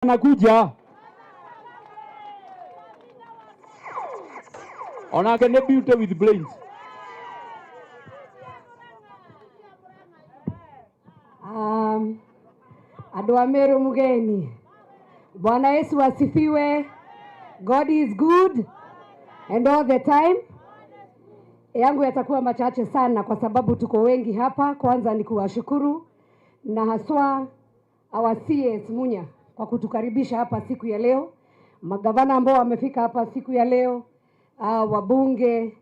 anakuja. Onake ne beauty with brains. Andũ a Meru mugeni. Bwana Yesu asifiwe. God is good and all the time. Yangu yatakuwa machache sana kwa sababu tuko wengi hapa. Kwanza ni kuwashukuru na haswa our CS Munya kwa kutukaribisha hapa siku ya leo. Magavana ambao wamefika hapa siku ya leo, wabunge,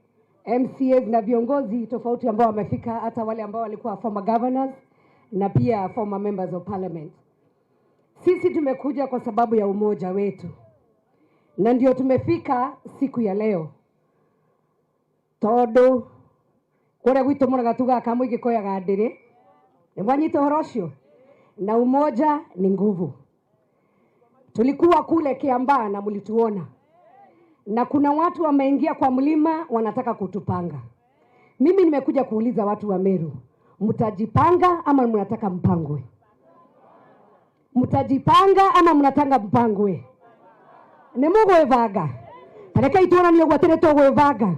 MCAs na viongozi tofauti ambao wamefika, hata wale ambao walikuwa former governors na pia former members of parliament. Sisi tumekuja kwa sababu ya umoja wetu. Na ndio tumefika siku ya leo. Todo kore gwito mwana gatuga kamwige koya gadire. Mwanyito horosho. Na umoja ni nguvu. Tulikuwa kule Kiambaa na mlituona. Na kuna watu wameingia kwa mlima wanataka kutupanga. Mimi nimekuja kuuliza watu wa Meru, mtajipanga ama mnataka mpangwe? Mtajipanga ama mnataka mpangwe? Nemugwevaga. Tareka ituona ni ogwatere togwevaga.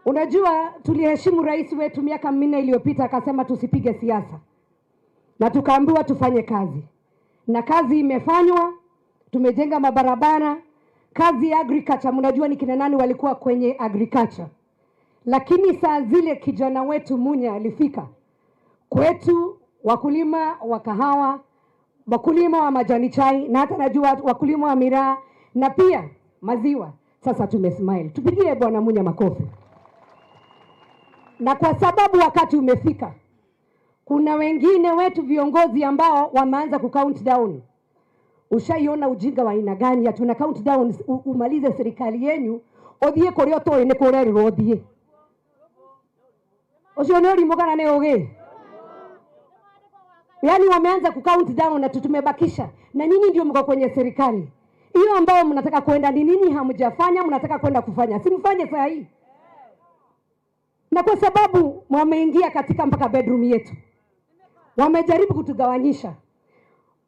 Unajua tuliheshimu rais wetu miaka 4 iliyopita akasema tusipige siasa. Na tukaambiwa tufanye kazi. Na kazi imefanywa, tumejenga mabarabara, kazi ya agriculture, mnajua ni kina nani walikuwa kwenye agriculture. Lakini saa zile kijana wetu Munya alifika kwetu, wakulima wa kahawa, wakulima wa majani chai, na hata najua wakulima wa miraa na pia maziwa. Sasa tumesmile. Tupigie Bwana Munya makofi. Na kwa sababu wakati umefika, kuna wengine wetu viongozi ambao wameanza count down. Ushaiona ujinga wa aina gani? Hatuna count down umalize serikali yenu, odhie korio toe ne korero odhie. Osionori mogana ne oge. Yaani wameanza count down na tumebakisha. Na nyinyi ndio mko kwenye serikali. Hiyo ambao mnataka kwenda ni nini hamjafanya, mnataka kwenda kufanya. Simfanye saa hii. Na kwa sababu wameingia katika mpaka bedroom yetu, wamejaribu kutugawanyisha.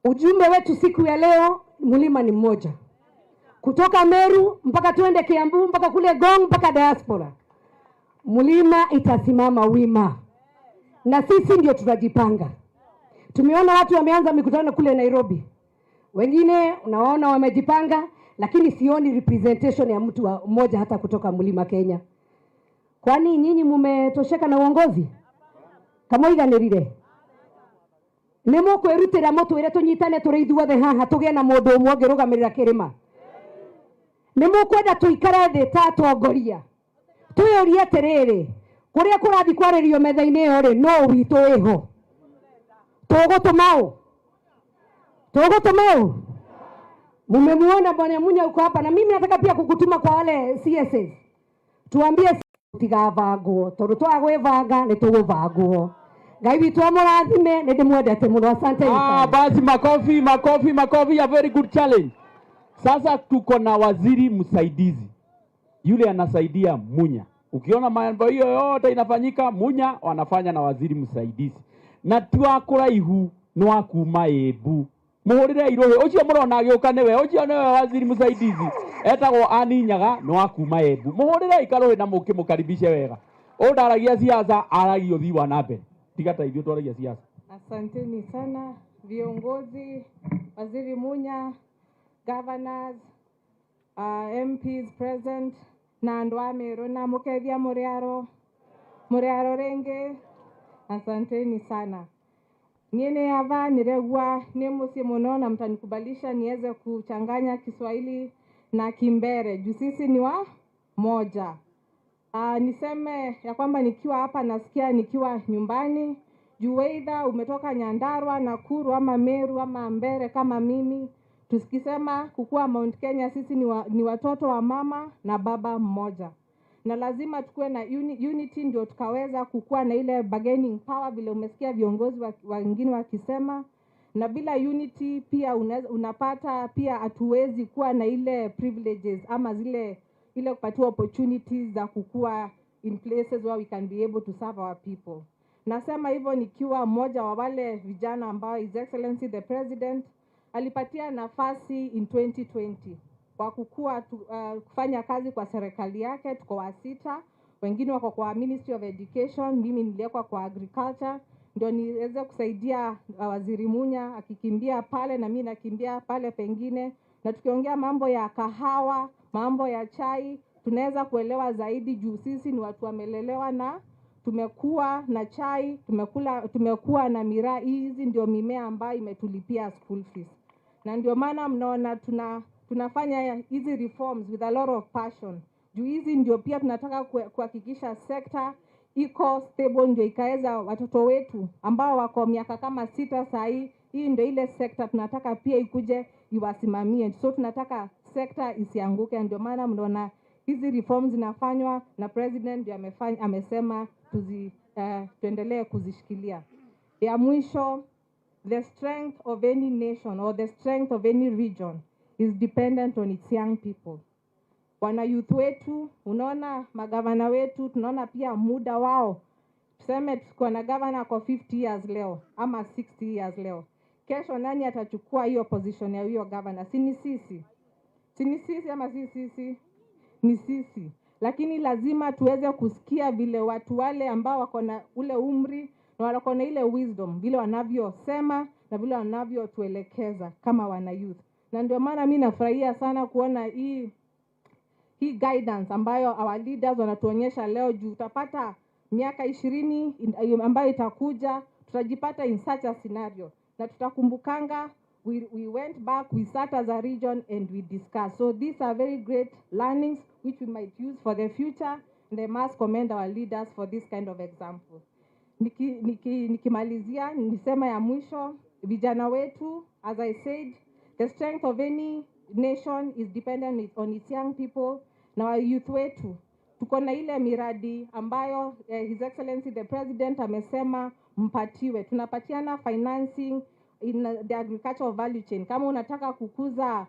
Ujumbe wetu siku ya leo, mlima ni mmoja. Kutoka Meru mpaka tuende Kiambu mpaka kule Gong mpaka diaspora, mlima itasimama wima. Na sisi ndio tutajipanga. Tumeona watu wameanza mikutano kule Nairobi. Wengine unaona wamejipanga, lakini sioni representation ya mtu mmoja hata kutoka mlima Kenya. Kwani nyinyi mumetosheka na uongozi? Kama iganirire. Nemo kwerutira moto ire tunyitane tureithuothe haha tugie na mundu umwe ongerugamirira kirima. Nemo kwenda tuikare thi ta atongoria. Tuyorie atiriri, kuria kurathi kwaririo metha-ini iyo ri no witu iho. Tugutumau. Mumemuona Bwana Munya uko hapa, na mimi nataka pia kukutuma kwa wale CSS. Tuambie tigavagwo tondu twagwevanga ni tuguvagwo. Ngai witu amurathime ni ndimwendete muno. Asante sana. Basi makofi, a very good challenge. Sasa tuko na waziri msaidizi. Yule anasaidia Munya. Ukiona mambo hiyo yote inafanyika, Munya wanafanya na waziri msaidizi. Na tuakura ihu no akuma Embu. Muhurire irohe ucio murona agioka newe, ucio newe waziri msaidizi. Etagwo Aninyaga no akuma Embu. Muhurire ikarohe na mukimukaribishe wega. Ondaragia siasa aragio thiwa na mbere. Tigata ithio twaragia siasa. Asanteni sana viongozi, waziri Munya, governors, MPs present na andu a Meru na mukethia muriaro renge. Asanteni sana. Niene hapa niregwa ni musi muno na mtanikubalisha niweze kuchanganya Kiswahili na Kimbere. Juu sisi ni wa moja. Niseme ya kwamba nikiwa hapa nasikia nikiwa nyumbani. Juu either umetoka Nyandarua, Nakuru ama Meru ama Mbere kama mimi. Tusikisema kukua Mount Kenya sisi ni watoto wa mama na baba mmoja. Na lazima tukue na unity ndio tukaweza kukua na ile bargaining power vile umesikia viongozi wengine wakisema. Na bila unity pia unapata pia hatuwezi kuwa na ile privileges ama ile kupatiwa opportunities za kukua in places where we can be able to serve our people. Nasema hivyo nikiwa mmoja wa wale vijana ambao His Excellency the President alipatia nafasi in 2020 kwa kufanya kazi kwa serikali yake. Tuko wasita, wengine wako kwa Ministry of Education, mimi niliekwa kwa Agriculture, ndio niweze kusaidia Waziri Munya akikimbia pale na mimi nakimbia pale pengine, na tukiongea mambo ya kahawa, mambo ya chai, tunaweza kuelewa zaidi juu sisi ni watu wamelelewa na tumekuwa na chai, tumekuwa na miraa. Hizi ndio mimea ambayo imetulipia school fees. Na ndio maana mnaona tunafanya hizi reforms with a lot of passion. Juu hizi ndio pia tunataka kuhakikisha sekta iko stable, ndio ikaweza watoto wetu ambao wako miaka kama 6 saa hii ndio ile sekta tunataka pia ikuje iwasimamie. So tunataka sekta isianguke, ndio maana mnaona hizi reforms zinafanywa na president ndio amesema tuendelee kuzishikilia. Ya mwisho, the strength of any nation or the strength of any region is dependent on its young people. Wana youth wetu, unaona magavana wetu, tunaona pia muda wao. Tuseme tuko na governor kwa 50 years leo ama 60 years leo. Kesho nani atachukua hiyo position ya hiyo governor? Si ni sisi? Si ni sisi ama si sisi? Ni sisi. Lakini lazima tuweze kusikia vile watu wale ambao wako na ule umri na wako na ile wisdom, vile wanavyosema na vile wanavyotuelekeza kama wana youth. Na ndio maana mimi nafurahia sana kuona hii guidance ambayo our leaders wanatuonyesha leo, juu utapata miaka 20 ambayo itakuja tutajipata in such a scenario na tutakumbukanga we went back, we sat as a region and we discussed. So these are very great learnings which we might use for the future, and I must commend our leaders for this kind of example. Nikimalizia nisema ya mwisho, vijana wetu, as I said, the strength of any nation is dependent on its young people. Na wa youth wetu tuko na ile miradi ambayo His Excellency the President amesema mpatiwe. Tunapatiana financing in the agricultural value chain. Kama unataka kukuza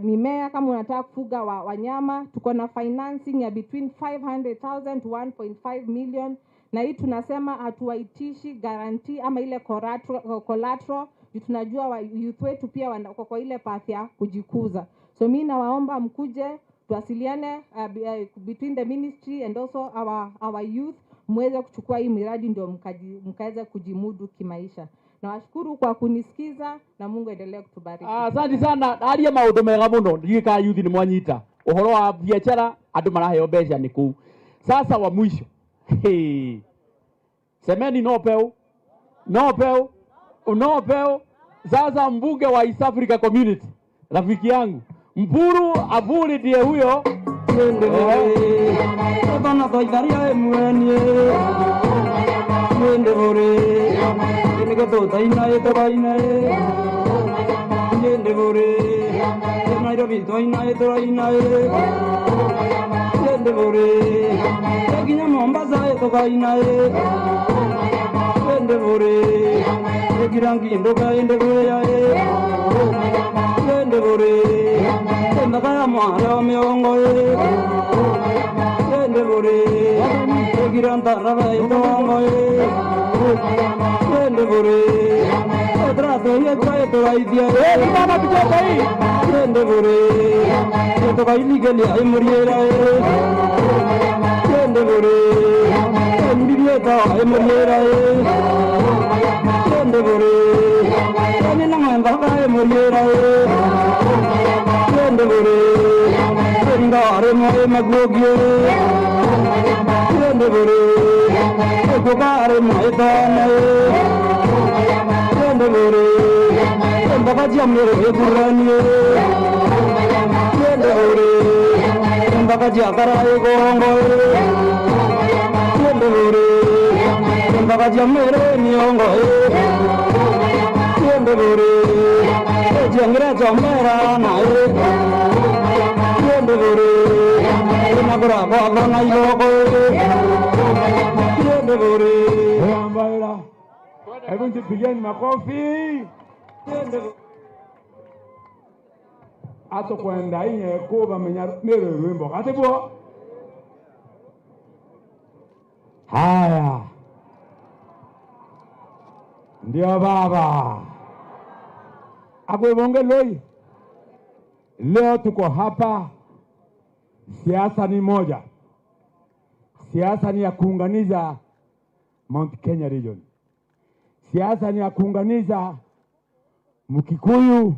mimea, kama unataka kufuga wanyama, tuko na financing ya between 500,000 to 1.5 million. Na hii tunasema hatuwaitishi guarantee ama ile collateral. Tunajua youth wetu pia wako kwa ile path ya kujikuza. So mimi nawaomba mkuje tuwasiliane between the ministry and also our youth, muweze kuchukua hii miradi ndio mkaweze kujimudu kimaisha. Nawashukuru kwa kunisikiza na Mungu endelee kutubariki. Asante sana. Aria maundu mega muno ndika youth ni mwanyita. Uhoro wa biashara andu maraheo mbeca ni kuu. Sasa wa mwisho. Semeni no peu. No peu. No peu. Sasa mbunge wa East Africa Community, rafiki yangu Mpuru Aburi ndiye huyo. Bana toidaria emwanie. Nende bore. Nigeto taina etoraina. Nende bore. Nairobi toina etoraina. Nende bore. Kinya Mombasa etoraina. Nende bore. Kirangi ndoka ende bore ya. Nende bore. Ndaka mara miongo nende bore giranta raba itongo nende bore trato yeto to idea mama pichota hii nende bore to kaili geli ay muriera nende bore ndieta ay muriera nende bore ni nanga ay muriera nende bore ngare moe magogye nende bore ngare moe dana nende bore mbakaji amere egurani nende bore mbakaji akara egongo nende bore mbakaji amere niongo nende bore jengra jamera na nende bore magora baba na yoko nende bore ambaira hebu tupigeni makofi nende ato kwenda inye kuba menya mere wimbo katibo haya ndio baba Akwe bonge loi. Leo tuko hapa, siasa ni moja. Siasa ni ya kuunganiza Mount Kenya region. Siasa ni ya kuunganiza Mkikuyu,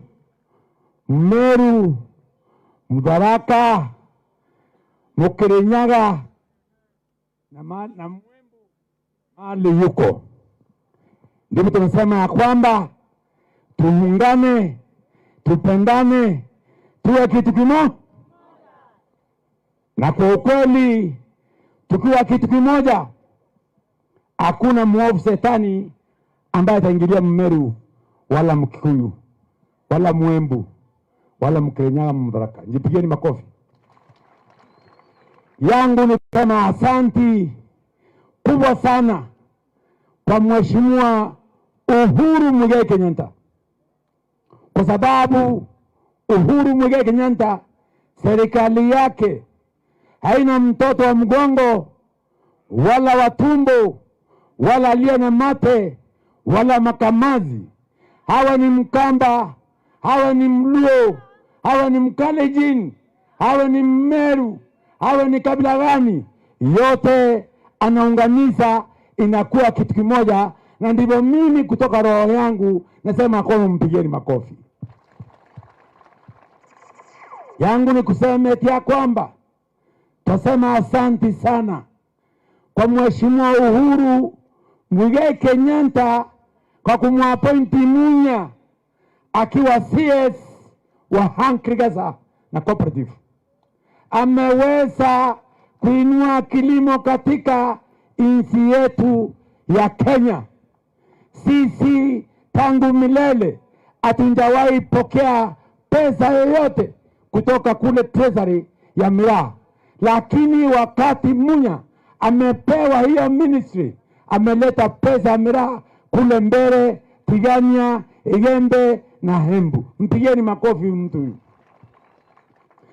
Mmeru, Mbaraka, Mkirinyaga na Mwembu mahali yuko. Ndipo tunasema ya kwamba tuungane, tupendane, tuwe kitu kimoja. Na kwa ukweli tukiwa kitu kimoja, hakuna mwovu shetani ambaye ataingilia Mmeru wala Mkikuyu wala Mwembu wala Mkirinyaga, Mbaraka. Njipigieni makofi. Yangu ni kusema asanti kubwa sana kwa Mheshimiwa Uhuru Muigai Kenyatta, kwa sababu Uhuru Muigai Kenyatta serikali yake haina mtoto wa mgongo wala watumbo wala aliye na mate wala makamazi. Hawa ni Mkamba, hawa ni Mluo, hawa ni Mkalenjin, hawa ni Mmeru, hawa ni kabila gani, yote anaunganisha inakuwa kitu kimoja. Na ndivyo mimi kutoka roho yangu nasema kwa mpigeni makofi. Yangu ni kusema eti ya kwamba tasema asanti sana kwa Mheshimiwa Uhuru Muigai Kenyatta kwa kumwapointi Munya akiwa CS wa Hankrigaza na Cooperative. Ameweza kuinua kilimo katika nchi yetu ya Kenya. Sisi tangu milele hatujawahi pokea pesa yoyote kutoka kule treasury ya miraa, lakini wakati Munya amepewa hiyo ministry, ameleta pesa ya miraa kule Mbere, Tigania, Igembe na Hembu. Mpigeni makofi mtu huyu.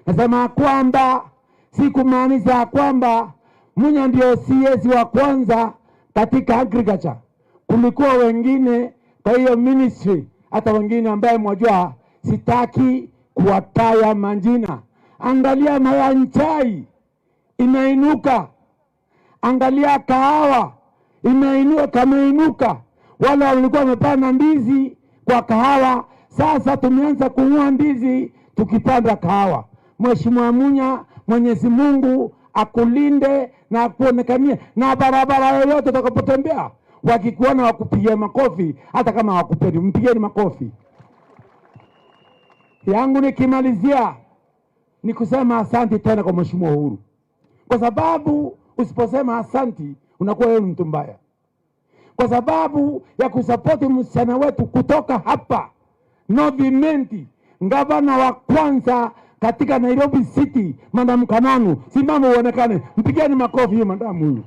Nasema kwamba si kumaanisha kwamba Munya ndio CS wa kwanza katika agriculture. Kulikuwa wengine kwa hiyo ministry, hata wengine ambaye mwajua sitaki kuwataya majina. Angalia mayanchai imeinuka, angalia kahawa imeinuka. Wale walikuwa wamepanda ndizi kwa kahawa, sasa tumeanza kununua ndizi tukipanda kahawa. Mheshimiwa Munya, Mwenyezi Mungu akulinde na akuonekanie, na barabara yoyote utakapotembea wakikuona wakupigia makofi, hata kama hawakupendi mpigeni makofi. Yangu nikimalizia ni kusema asanti tena kwa Mheshimiwa Uhuru, kwa sababu usiposema asanti unakuwa wewe mtu mbaya, kwa sababu ya kusapoti msichana wetu kutoka hapa Novimenti, gavana wa kwanza katika Nairobi City, Madam Kananu. Simama uonekane, mpigeni makofi hiyo madam huyu.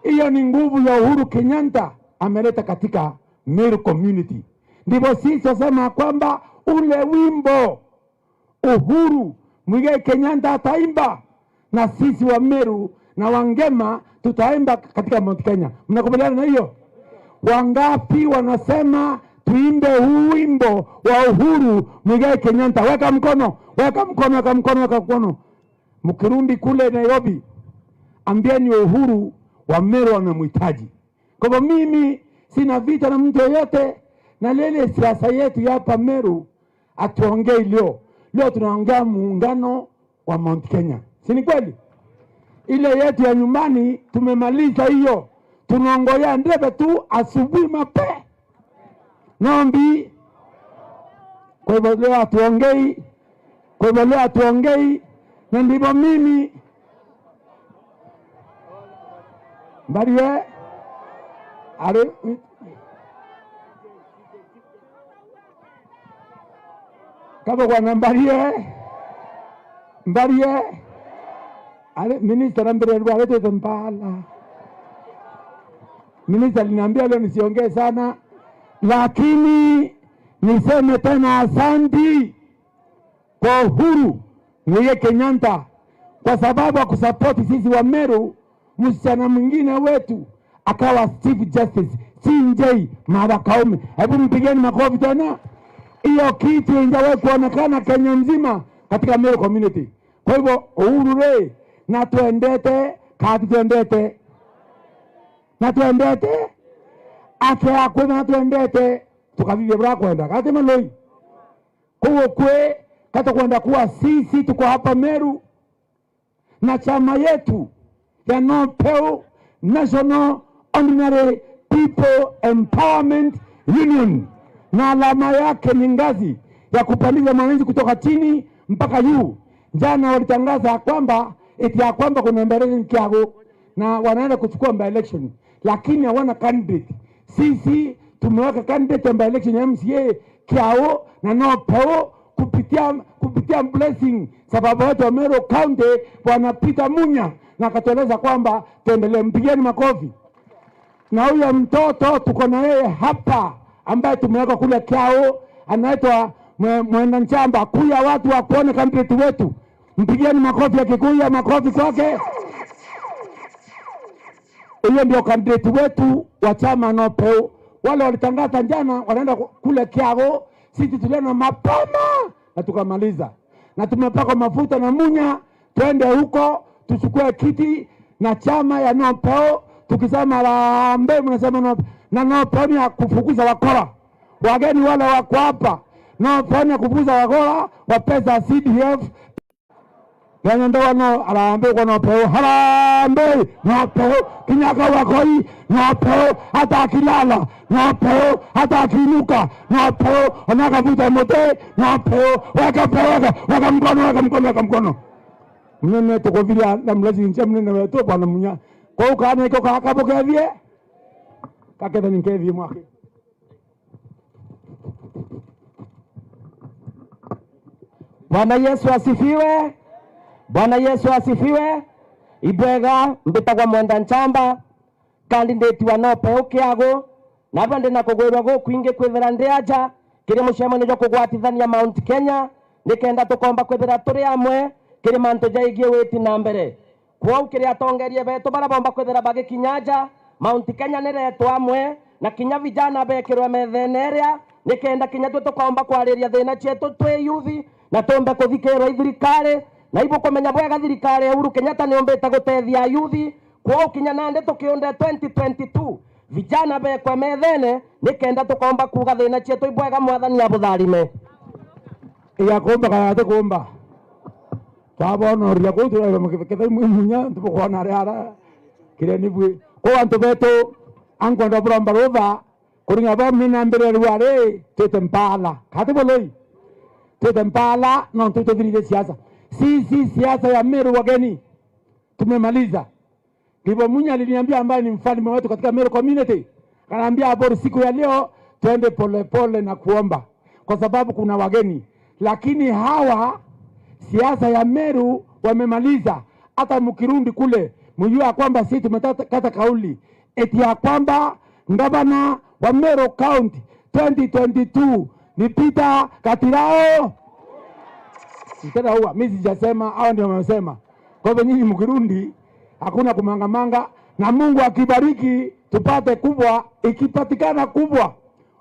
Hiyo ni nguvu ya Uhuru Kenyatta ameleta katika Meru community. Ndipo sisi tunasema kwamba ule wimbo Uhuru Muigai Kenyatta ataimba, na sisi wa Meru na Wangema tutaimba katika Mount Kenya. Mnakubaliana na hiyo? Wangapi wanasema tuimbe huu wimbo wa Uhuru Muigai Kenyatta? Weka mkono, weka mkono, weka mkono, weka mkono. Mkirundi kule Nairobi, ambieni Uhuru wa Meru wanamhitaji. Kwa hivyo mimi sina vita na mtu yoyote, na lele siasa yetu ya hapa Meru atuongei leo. Leo tunaongea muungano wa Mount Kenya. Si ni kweli? Ile yetu ya nyumbani tumemaliza hiyo. Tunaongoya ndebe tu asubuhi mape. Nombi. Kwa hivyo leo atuongei. Kwa hivyo leo atuongei. Na ndivyo mimi Mbariwe are kama kwa Mbariwe are minister Mbariwe alete Kampala. Minister aliniambia leo nisiongee sana, lakini niseme tena asanti kwa Uhuru Muigai Kenyatta kwa sababu akusapoti sisi wa Meru. Msichana mwingine wetu akawa Chief Justice CJ Martha Koome. Hebu mpigeni makofi tena. hiyo kitu injawahi kuonekana Kenya nzima katika Meru community. Kwa hivyo Uhuru re na tuendete kati tuendete na tuendete ake akwe na tuendete tukavivye bra kwenda kati maloi kwa kwe kata kwenda kuwa sisi tuko hapa Meru na chama yetu ya NOPEU, National Ordinary People Empowerment Union, na alama yake ni ngazi ya kupandisha mwananchi kutoka chini mpaka juu. Jana walitangaza kwamba eti ya kwamba kuna election kiago na wanaenda kuchukua by election, lakini hawana candidate. Sisi tumeweka candidate by election ya MCA kiao na NOPEU kupitia blessing sababu watu wa Meru County Bwana Peter Munya, na akatueleza kwamba tuendelee. Mpigeni makofi. Na huyo mtoto tuko na yeye hapa ambaye tumeweka kule kiao, anaitwa Mwenda Nchamba. Kuya watu wa kuone candidate wetu, mpigeni makofi ya Kikuya, makofi kwake. Huyo ndio candidate wetu wa chama NOPEU. Wale walitangaza jana wanaenda kule kiao, sisi tuliona mapema na tukamaliza, na tumepaka mafuta na Munya twende huko tuchukue kiti na chama ya NOPEU. Tukisema la mbele mnasema na NOPEU ni kufukuza wakora. Wageni wale wako hapa NOPEU ni kufukuza wakora wa pesa CDF. Yana ndo no arambe kwa NOPEU, harambe NOPEU kinyaka wakoi NOPEU hata akilala NOPEU hata akinuka NOPEU anakavuta mote NOPEU weka mkono mnene tuko vile na mlazi nje mnene wetu Bwana Munya kwa ukane iko kakapokevie kaketa ninkevie mwake. Bwana Yesu asifiwe. Bwana Yesu asifiwe. Ibwega mbitagwa Mwenda Nchamba, candidate wa NOPEU kiago, na bande na kugwirwa go kwinge kwethera ndiaja kiri mushemano jo kugwatithania Mount Kenya nikenda tukomba kwethera turi amwe kiri manto jaigie weti na mbere kwa ukiri atongerie beto bara bomba kwethera bage kinyaja Mount Kenya nireto amwe na kinya vijana bekirwe metheneria nikenda kinya tukomba kwariria thina chetu twi yuthi na tombe kuthikirwa thirikari na ibo kumenya bwega thirikari ya Uhuru Kenyatta ni ombeta gutethia yuthi kwa ukinya nande tukionde 2022 vijana bekwe methene nikenda tukomba kuga thina chetu ibwega mwathani abutharime ya komba kana tukomba tabona ria ko tu mukiketa Munya tubukona ara kire nibwe ko antu beto angonda bramba rova kuringa ba mina mbere ruare tetempala kate boloi tetempala non tutodirije siasa. Sisi siasa ya Meru wageni tumemaliza. Ndivyo Munya aliniambia, ambaye ni mfalme wetu katika Meru community, kanaambia hapo siku ya leo tuende pole pole na kuomba kwa sababu kuna wageni. Lakini hawa siasa ya Meru wamemaliza. Hata mkirundi kule mjua kwamba sisi tumetakata kauli eti ya kwamba gavana wa Meru County 2022 ni Peter Katirao. Mtenda huwa mimi sijasema, hao ndio wamesema. Kwa hivyo nyinyi mkirundi hakuna kumangamanga, na Mungu akibariki tupate kubwa. Ikipatikana kubwa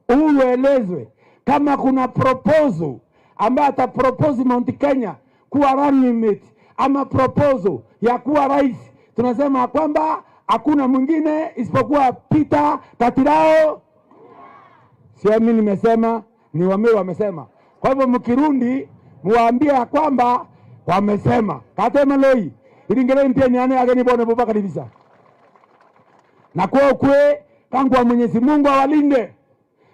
uelezwe kama kuna proposal ambaye atapropose Mount Kenya kuwa running mate ama proposal ya kuwa rais, tunasema kwamba hakuna mwingine isipokuwa Peter Katirao. Sio mimi nimesema, ni Wameru wamesema. Kwa hivyo mkirundi muambie kwamba wamesema katema loi ilingere mpia nyane ageni bone bubaka kabisa. Na kwa kwe kangu wa Mwenyezi Mungu awalinde,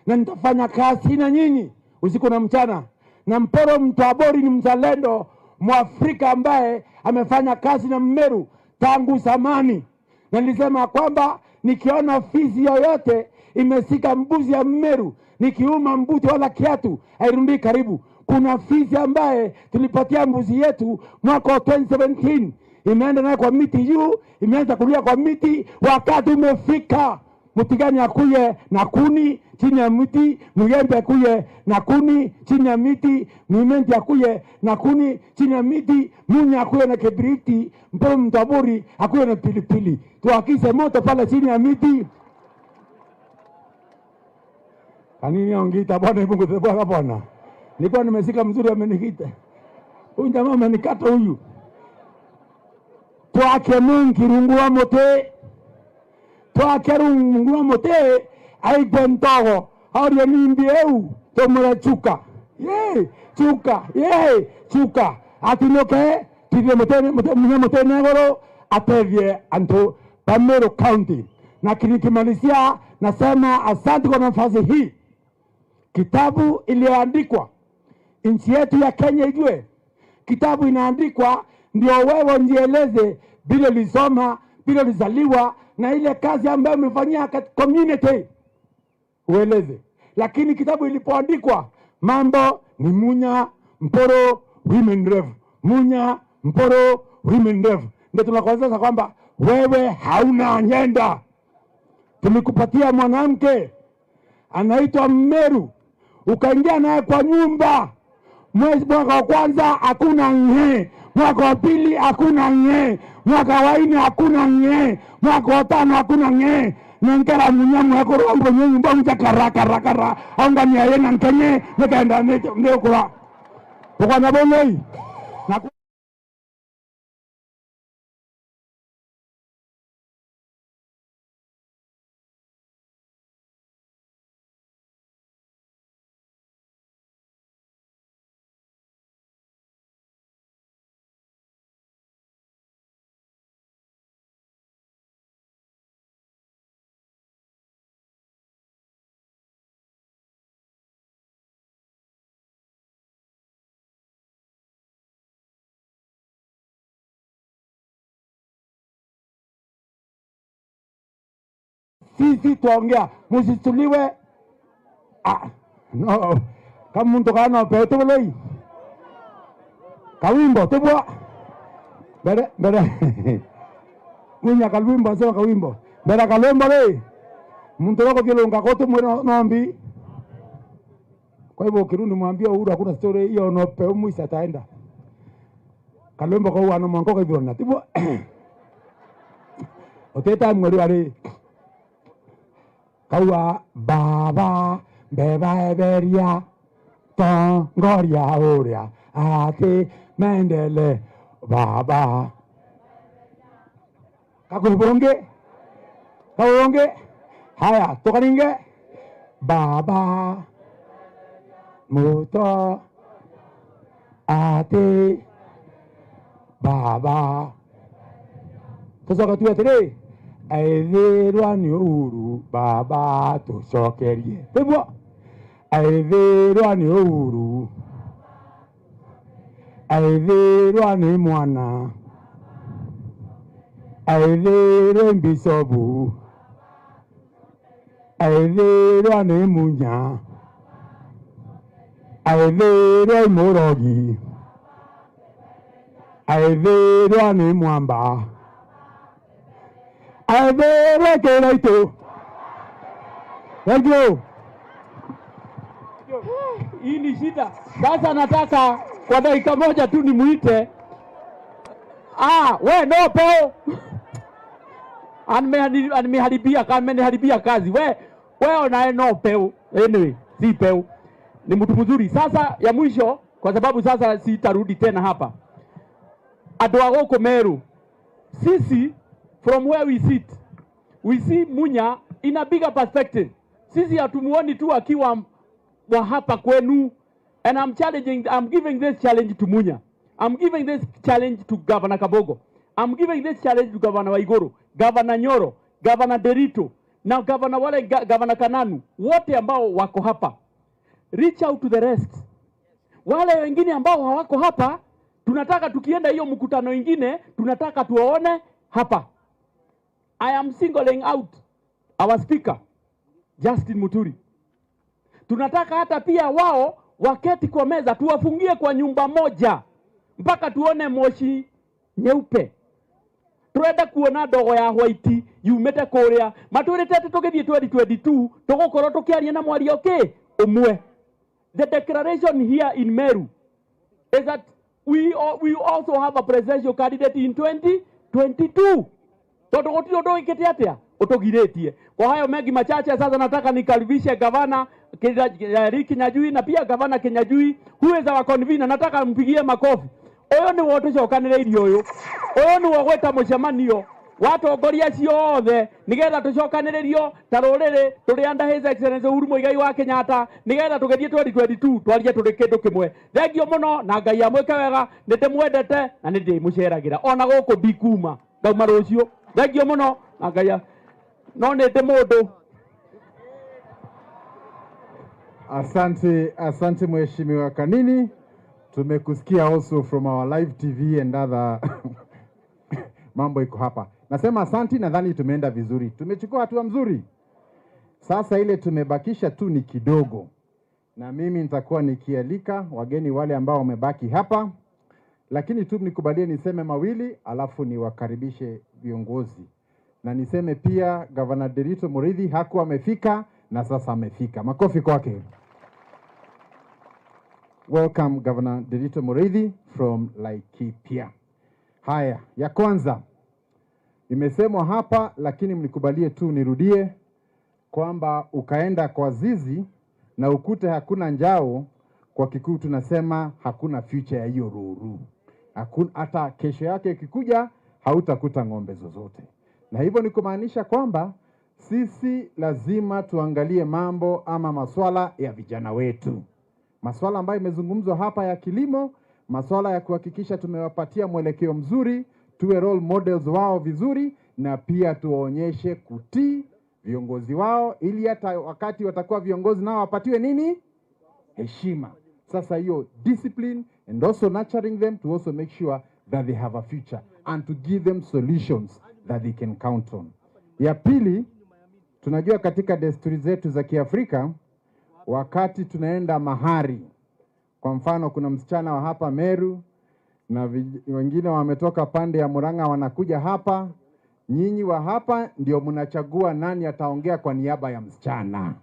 na nitafanya kazi na nyinyi usiku na mchana. Na Mporo Mtabori ni mzalendo Mwafrika ambaye amefanya kazi na Meru tangu zamani, na nilisema kwamba nikiona fisi yoyote imesika mbuzi ya Meru, nikiuma mbuti wala kiatu hairundi karibu. Kuna fisi ambaye tulipatia mbuzi yetu mwaka wa 2017, imeenda naye kwa miti juu, imeanza kulia kwa miti. Wakati umefika Mutigani akuye na kuni chini ya miti, Mugembe akuye na kuni chini ya miti, Mwimenti akuye na kuni chini ya miti, Munya akuye na kibiriti, Mporo Mtabori akuye na pilipili. Tuakise moto pale chini ya miti. Kanini ongita bwana Mungu tebwa bwana. Nilikuwa nimesika mzuri amenikita. Huyu jamaa amenikata huyu. Twake mungi rungua mote. Twake rungua mote. Ai bentogo. Audio nimbi eu. Tomura chuka. Ye, chuka. Ye, chuka. Atinoke. Tivye mote negoro. Atevye anto Pamero County. Na nikimalizia nasema asante kwa nafasi hii. Kitabu iliyoandikwa nchi yetu ya Kenya ijue. Kitabu inaandikwa ndio wewe nieleze bila lisoma, bila lizaliwa na ile kazi ambayo umefanyia community ueleze. Lakini kitabu ilipoandikwa mambo ni Munya, Mporo, Women Rep. Munya, Mporo, Women Rep. Ndio tunakueleza kwamba wewe hauna nyenda. Tumekupatia mwanamke anaitwa Meru, ukaingia naye kwa nyumba. Mwaka wa kwanza hakuna nye, mwaka wa pili hakuna nye, mwaka wa nne hakuna nye, mwaka wa tano hakuna nye. Nankara munyamu yako rombo nyumba mcha kara anga ni ayena nkenye nikaenda ndio kwa na bongo na sisi tuongea musituliwe. No kama mtu kana peto lei kawimbo tebwa bere Munya kalwimbo sema kawimbo bere kalombo lei mtu wako kilonga kote mwe nombi. Kwa hivyo Kirundi mwambie Uhuru hakuna story hiyo no pe muisa taenda kalombo kwa wana mwanko hivyo na tebwa oteta mwali wale kawa baba beba eberia tongoria oria ate mendele baba kakubonge kawonge haya tokaninge baba moto ate baba tosoka tu atere aitherwa ni Uhuru baba tucokerie tebwa aitherwa ni Uhuru aitherwa ni mwana aitherwa bisobu aitherwa ni Munya aitherwa Morogi aitherwa ni Mwamba aitherwa Kiraito. Thank you. Hii ni shida. Sasa nataka kwa dakika moja tu nimuite. We no peo. Ameniharibia kazi. We onae no peo. Anyway, si peo. Ni mtu mzuri. Sasa ya mwisho kwa sababu sasa sitarudi tena hapa. Adwago Komeru. Sisi from where we see Munya in a bigger perspective. Sisi hatumuoni tu akiwa wa hapa kwenu. And I'm giving this challenge to Munya. I'm giving this challenge to Governor Kabogo. I'm giving this challenge to Governor Waiguru, Governor Nyoro, Governor Derito, now Governor Kananu. Wote ambao wako hapa. Reach out to the rest. Wale wengine ambao hawako hapa, tunataka tukienda hiyo mkutano ingine, tunataka tuwaone hapa. I am singling out our speaker, Justin Muturi. Tunataka hata pia wao waketi kwa meza, tuwafungie kwa nyumba moja mpaka tuone moshi nyeupe. Turenda kuona dogo ya white yumete kuria maturite tugithie 2022 tugukorwo tukiaria na mwari okay umwe. The declaration here in Meru is that we also have a presidential candidate in 2022. Tondu gutio ndo ikete atia utugiretie. Kwa hayo mengi machache sasa nataka nikaribishe gavana Kinyajui na pia gavana Kinyajui, who is our convener. Nataka mpigie makofi. Oyo ni wote cokanĩrĩirie ũyũ. Oyo ni wogweta mũcemanio watongoria ciothe nigetha tucokanĩrĩrio ta rũrĩrĩ tũrĩ under his excellency Uhuru Muigai wa Kenyatta nigetha tũgerie 2022 twarie tũrĩ kĩndũ kĩmwe. Thengio mũno na Ngai amwĩke wega, nĩndĩmwendete na nĩndĩmũceragĩra ona gũkũ ndikuma ndauma rũciũ. Thengio mũno na Ngai no nĩndĩ mũndũ. Asante Mheshimiwa Kanini. Tumekusikia also from our live TV and other mambo iko hapa. Nasema asante, nadhani tumeenda vizuri. Tumechukua hatua mzuri. Sasa ile tumebakisha tu ni kidogo. Na mimi nitakuwa nikialika wageni wale ambao wamebaki hapa. Lakini tu nikubalie niseme mawili alafu niwakaribishe viongozi. Na niseme pia Governor Nderitu Mũrĩithi hakuwa amefika na sasa amefika. Makofi kwake. Welcome Governor Nderitu Mũrĩithi from Laikipia. Haya, ya kwanza imesemwa hapa, lakini mnikubalie tu nirudie kwamba ukaenda kwa zizi na ukute hakuna njao, kwa Kikuyu tunasema hakuna future ya hiyo ruru. Hata kesho yake ikikuja hautakuta ng'ombe zozote. Na hivyo ni kumaanisha kwamba sisi lazima tuangalie mambo ama maswala ya vijana wetu. Maswala ambayo imezungumzwa hapa ya kilimo, maswala ya kuhakikisha tumewapatia mwelekeo mzuri, tuwe role models wao vizuri, na pia tuwaonyeshe kutii viongozi wao, ili hata wakati watakuwa viongozi nao wapatiwe nini? Heshima. Sasa hiyo discipline and also nurturing them to also make sure that they have a future and to give them solutions that they can count on. Ya pili, tunajua katika desturi zetu za Kiafrika, wakati tunaenda mahari, kwa mfano kuna msichana wa hapa Meru na wengine wametoka pande ya Murang'a wanakuja hapa, nyinyi wa hapa ndio mnachagua nani ataongea kwa niaba ya msichana.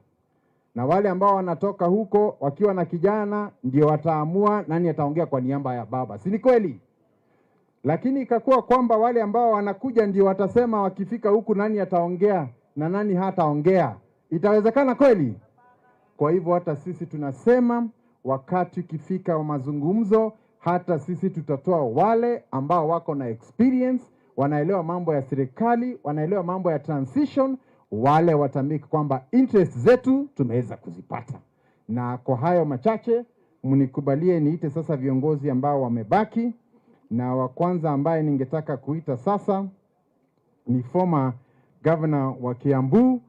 Na wale ambao wanatoka huko wakiwa na kijana ndio wataamua nani ataongea kwa niaba ya baba. Si ni kweli? Lakini ikakuwa kwamba wale ambao wanakuja ndio watasema wakifika huku nani ataongea na nani hataongea. Itawezekana kweli? Kwa hivyo hata sisi tunasema wakati ukifika wa mazungumzo, hata sisi tutatoa wale ambao wako na experience, wanaelewa mambo ya serikali, wanaelewa mambo ya transition, wale watamiki kwamba interest zetu tumeweza kuzipata. Na kwa hayo machache, mnikubalie niite sasa viongozi ambao wamebaki, na wa kwanza ambaye ningetaka kuita ni former governor wa Kiambu,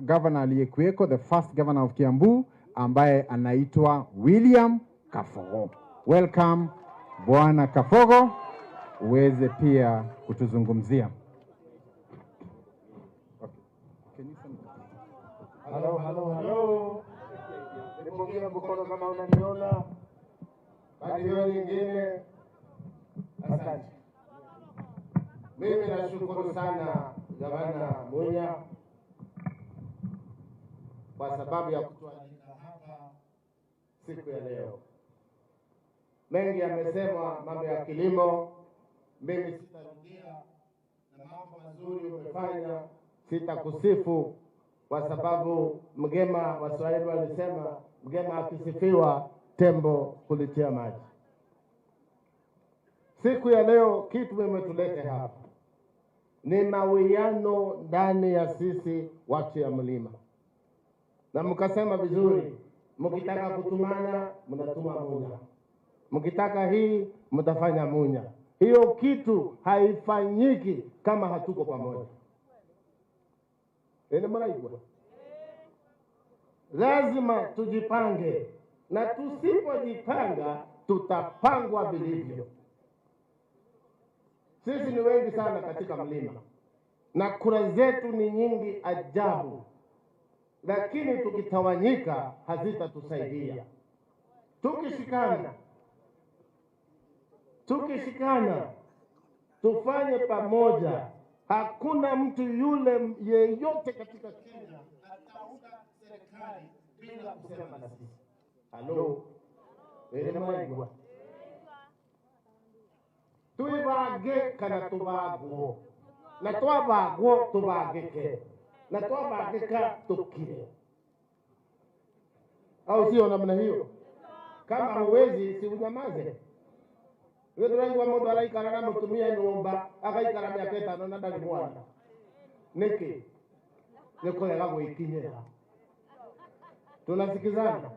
governor aliyekuweko, the first governor of Kiambu, ambaye anaitwa William Kafogo. Welcome Bwana Kafogo, uweze pia kutuzungumzia. Hello. Nipungie mkono kama unaniona. Bali hiyo nyingine. Asante. Mimi nashukuru sana Gavana Munya kwa sababu ya kutualika hapa siku ya leo. Mengi yamesemwa mambo ya kilimo, mimi sitarudia, na mambo mazuri umefanya sitakusifu, kwa sababu mgema Waswahili walisema mgema akisifiwa tembo kulitia maji. Siku ya leo kitu mmetuleta hapa ni mawiano ndani ya sisi watu ya mlima. Na mkasema vizuri, mkitaka kutumana mnatuma Munya, mkitaka hii mtafanya Munya. Hiyo kitu haifanyiki kama hatuko pamoja. Mnaigwa? Lazima tujipange, na tusipojipanga tutapangwa vilivyo. Sisi ni wengi sana katika mlima na kura zetu ni nyingi ajabu, lakini tukitawanyika hazitatusaidia. Tukishikana tufanye pamoja, hakuna mtu yule yeyote katika Kenya ataunga serikali bila kusema na sisi. Halo, maigwa tuibage kana tubagwo, na twabagwo tubagike, na twabagika tukire. au sio namna hiyo? Kama huwezi, si unyamaze. Wewe ndio mmoja alaikara na mtumia nyumba akaikara miaka 5 na ndani mwana niki nikolega gwikinyira. Tunasikizana?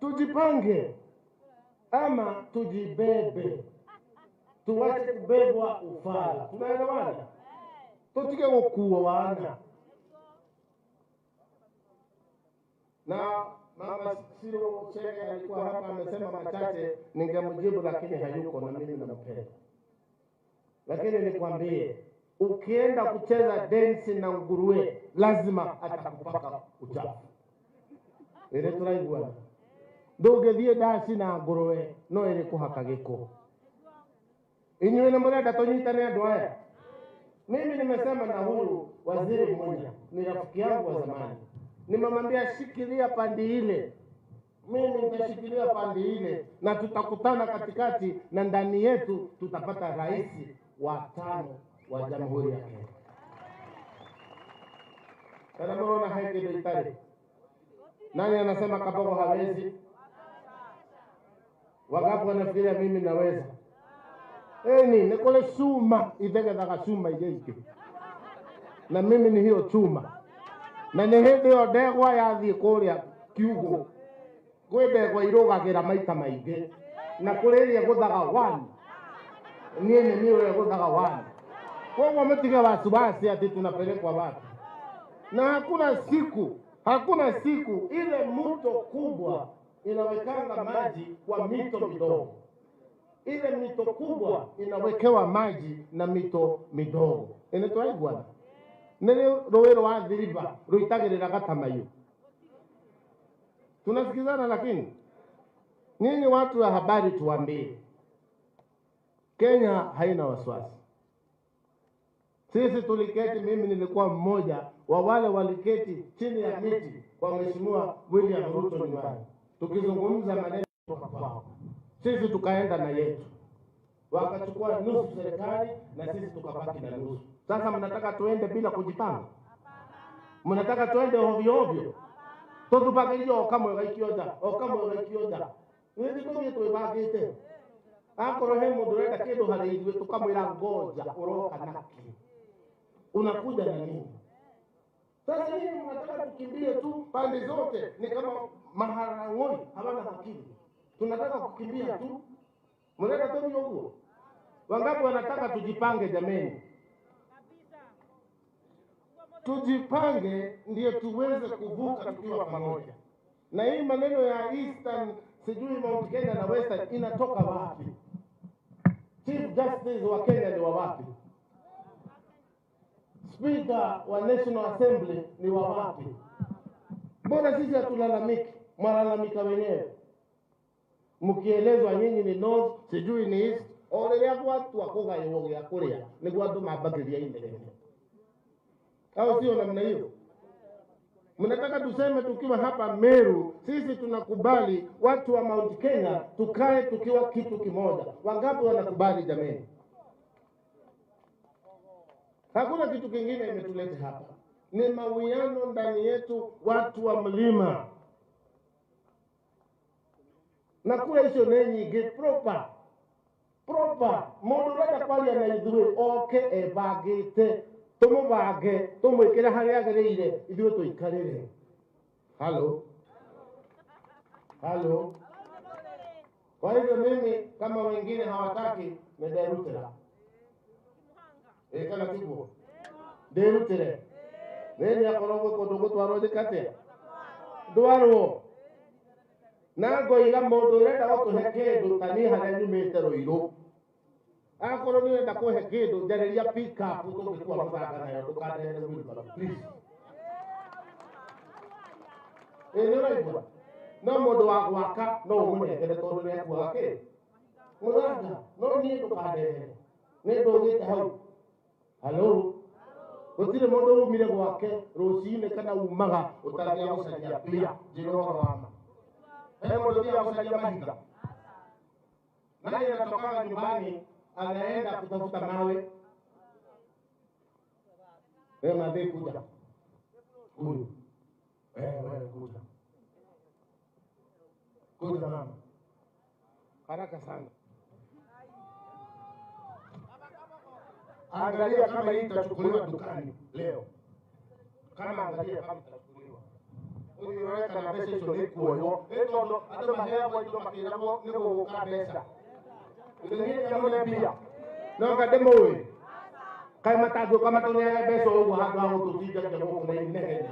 Tujipange ama tujibebe, tuwache kubebwa ufala. Tunaelewana? Tutige gukua wana. Na mama Siro Chege alikuwa hapa amesema machache, ningemjibu lakini hayuko na mimi nampenda. Lakini nikwambie, ukienda kucheza densi na nguruwe lazima atakupaka uchafu. Ile tunaigua. Ndugethie dansi na nguruwe no ile kuhaka giko. Inywe na mrada tonyitane andu aya. Mimi nimesema na huyu waziri mmoja, ni rafiki yangu wa zamani. Nimemwambia shikilia pandi ile. Mimi nitashikilia pandi ile na tutakutana katikati na ndani yetu tutapata rais wa 5 wa Jamhuri ya Kenya. Kana mbona haike daktari? Nani anasema Kabogo hawezi? Wangapi wanafikiria mimi naweza? Nikole chuma ithege daga chuma ijeike. Na mimi ni hiyo chuma. Na nĩ hĩndĩ ĩyo ndegwa yathiĩ kũrĩa kiugũ kwĩ ndegwa irũgagĩra maita maingĩ na kũrĩ ĩrĩa gũthaga 1 niĩ nĩ niĩ gũthaga 1. Koguo mũtige wasiwasi ati tunapelekwa wapi. Na hakuna siku ile mto kubwa inawekanga maji kwa mito midogo. Ile mito kubwa inawekewa maji na mito midogo. Inatoaigwa nene roero wa dhiriba ruitagirira gatamayo. Tunasikizana? Lakini nyinyi watu wa habari tuambie, Kenya haina wasiwasi. Sisi tuliketi, mimi nilikuwa mmoja wa wale waliketi chini ya miti kwa Mheshimiwa William Ruto nyumbani, tukizungumza maneno kutoka kwao. Sisi tukaenda na yetu, wakachukua nusu serikali na sisi tukabaki na nusu. Sasa mnataka tuende bila kujipanga? Mnataka tuende ovyo ovyo? Tutupaka hiyo kama gaikioda, gaikioda. Wewe ndio twibagite. Akoro he mundu renda kindu hari ithuĩ tukamwira ngoja uroka naki. Unakuja na nini? Sasa hivi mnataka tukimbie tu pande zote, ni kama maharang'oi hawana akili. Tunataka kukimbia tu. Mnataka tu huo. Wangapi wanataka tujipange jameni? Tujipange ndio tuweze kuvuka tukiwa pamoja. Na hii maneno ya Eastern sijui Mount Kenya na Western inatoka wapi? Chief Justice wa Kenya ni wa wapi? Speaker wa National Assembly ni wa wapi? Mbona sisi hatulalamiki? Mwalalamika wenyewe. Mkielezwa nyinyi ni North, sijui ni East, ole ya watu wakoga yoga ya Korea, ni watu mabagilia indele. Au sio namna hiyo? Mnataka tuseme tukiwa hapa Meru, sisi tunakubali watu wa Mount Kenya tukae tukiwa kitu kimoja. Wangapi wanakubali jameni? Hakuna kitu kingine imetuleta hapa. Ni mawiano ndani yetu watu wa mlima. Na kule hicho nenyi get proper. Mundu renda kwaria na ithuĩ oke ebagĩte tumubage tumwikire haria agĩrĩire ithuĩ tuikarĩre. Halo. Kwa hivyo mimi kama wengine hawataki nderutira. Kana tiguo. Nderutire. Neni akorogwo kundu gutwarwo thikate. Ndwarwo. Na ngoiga mundu renda gutuhe kindu tani haria nyumite Ruiru. Akorwo ni wenda kuhe kindu njariria pick up tungikuwa muthanga nayo tukandene wheelbarrow please. Ni raigua. No mundu wa gwaka no umunengere tondu ni akuaga ki. Muthanga no ni tukandene. Ni ndugite hau. Halo. Gutire mundu umire gwake rucine kana umaga utagia gucaria pia njiro wama. Mundu dia gucaria mahiga. Nani anatoka nyumbani anaenda kutafuta mawe. Madhe kuja. Huyu. Wewe kuja. Kuja mama. Haraka sana. Angalia kama hii itachukuliwa dukani leo. Kama angalia kama itachukuliwa. Huyu weka na pesa hizo ni kuoyo. Eto ndo ado mahera kwa hizo makira mo ni kuoka pesa. Ngine kama na pia. Nonga demo wewe. Kama tatu kama tunia pesa huko hapa au tutija kwa huko na ingine.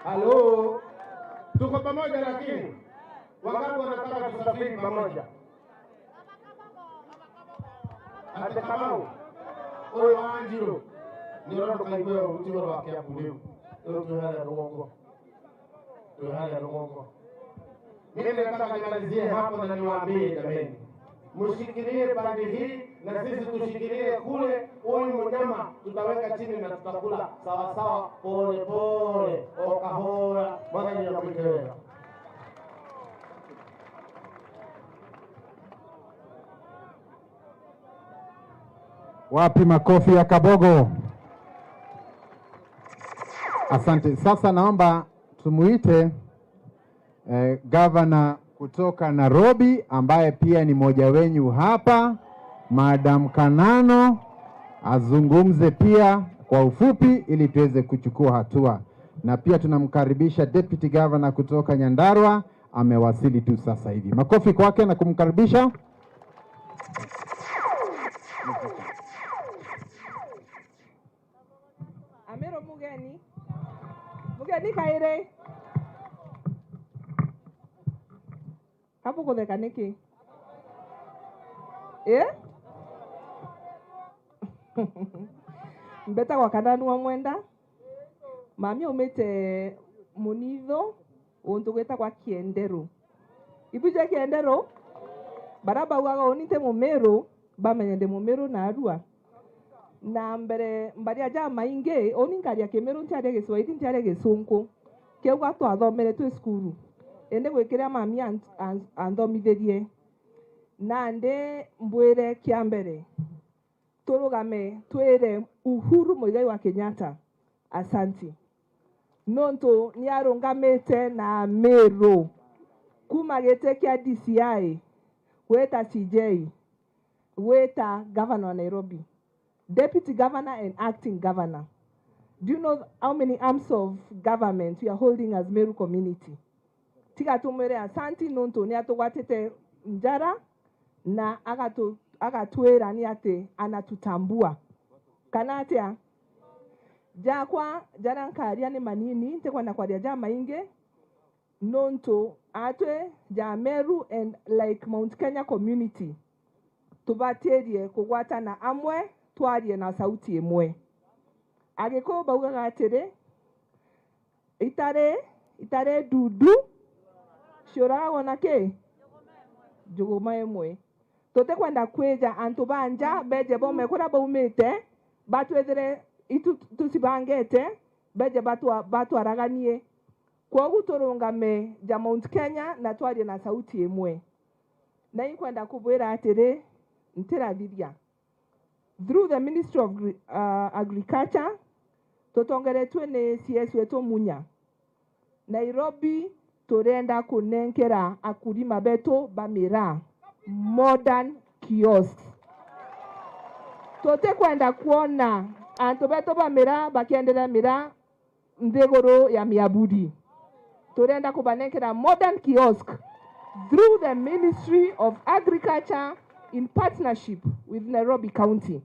Halo. Tuko pamoja lakini wakati wanataka tusafiri pamoja. Hata kama oyo anjiro nirondo kaigwe utiro wake akuleu ndio tuhana rongo mimi nataka nimalizie hapo na niwaambie jamani, mshikilie pande hii na sisi tushikilie kule. Huyu mnyama tutaweka chini na tutakula sawa sawa, pole pole okahora mwana ya kuikewa. Wapi makofi ya Kabogo? Asante. Sasa naomba tumuite gavana kutoka Nairobi ambaye pia ni mmoja wenyu hapa, Madam Kanano, azungumze pia kwa ufupi ili tuweze kuchukua hatua. Na pia tunamkaribisha Deputy Governor kutoka Nyandarua, amewasili tu sasa hivi. Makofi kwake na kumkaribisha. Amero mugeni kaire hapo kutheka niki mbeta kwa Kananu wa Mwenda mami umete Munitho untu gweta kwa Kiendero ibuje Kiendero baraba ugaga unite Mumeru bamenyende Mumeru na Arua na mbere mbari aja mainge oningaria Kemeru ntiare Giswahili ntiare Gisungu kiuga twathomere tu skuru ende gwikira mami anthomithirie na nde mbwire kia mbere turugame twire Uhuru Muigai wa Kenyatta asanti nonto ni arungamite na Meru kuma gite kia DCI weta CJ weta governor wa Nairobi, deputy governor and acting governor. Do you know how many arms of government we are holding as Meru community? Tika tumere asanti nonto ni atugwatete njara na agatuera ni ate anatutambua kanatia jakwa jarankaria ni manini ntekwa na kwaria jama inge nonto atwe ja Meru and like Mount Kenya community tubaterie kugwata na amwe twarie na sauti imwe agiko baugaga atire itare dudu shora nake juguma imwe tote kwenda kweja antu banja beje bome kura baumete batwethere itu tusibangete beje batu araganie kwa guturungame ja Mount Kenya na twarie na sauti imwe na ikwenda kubwira atire ntirathithia through the Ministry of Agriculture tutongeretwe ni CS wetu Munya Nairobi turenda kunenkera akulima betu bamira modern kiosk tote kwenda kuona antu betu bamira bakiendelea mira ndegoro ya miabudi turenda kubanenkera modern kiosk through the Ministry of Agriculture in partnership with Nairobi County.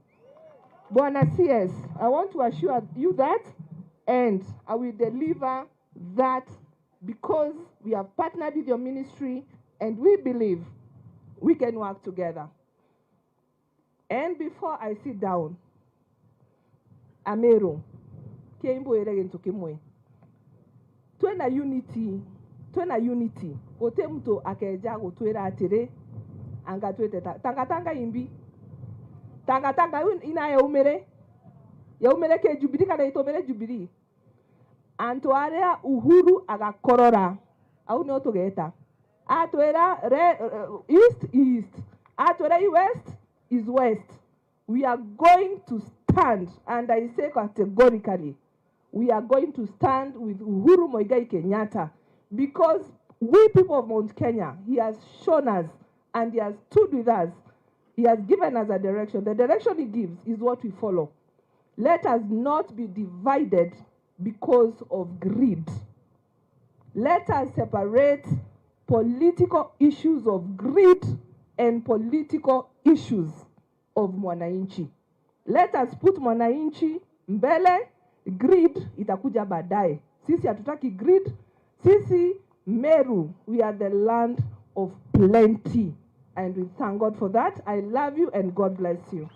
Bwana CS, I want to assure you that, and I will deliver that because we have partnered with your ministry and we believe we can work together. And before I sit down, Ameru, Kembo Eregentu Kimwe, twena unity, ote mtu akeja gutwira atire anga twete tanga imbi tanga ina yaumere ke Jubilee kana itomere Jubilee antu aria Uhuru agakorora au no tugeta atwera east atwera west. We are going to stand, and I say categorically, we are going to stand with Uhuru Muigai Kenyatta because we people of Mount Kenya, he has shown us and he has stood with us. He has given us a direction. The direction he gives is what we follow. Let us not be divided because of greed. Let us separate political issues of greed and political issues of mwananchi. Let us put mwananchi mbele, greed itakuja baadaye. Sisi hatutaki greed. Sisi Meru, we are the land of plenty. And we thank God for that. I love you and God bless you.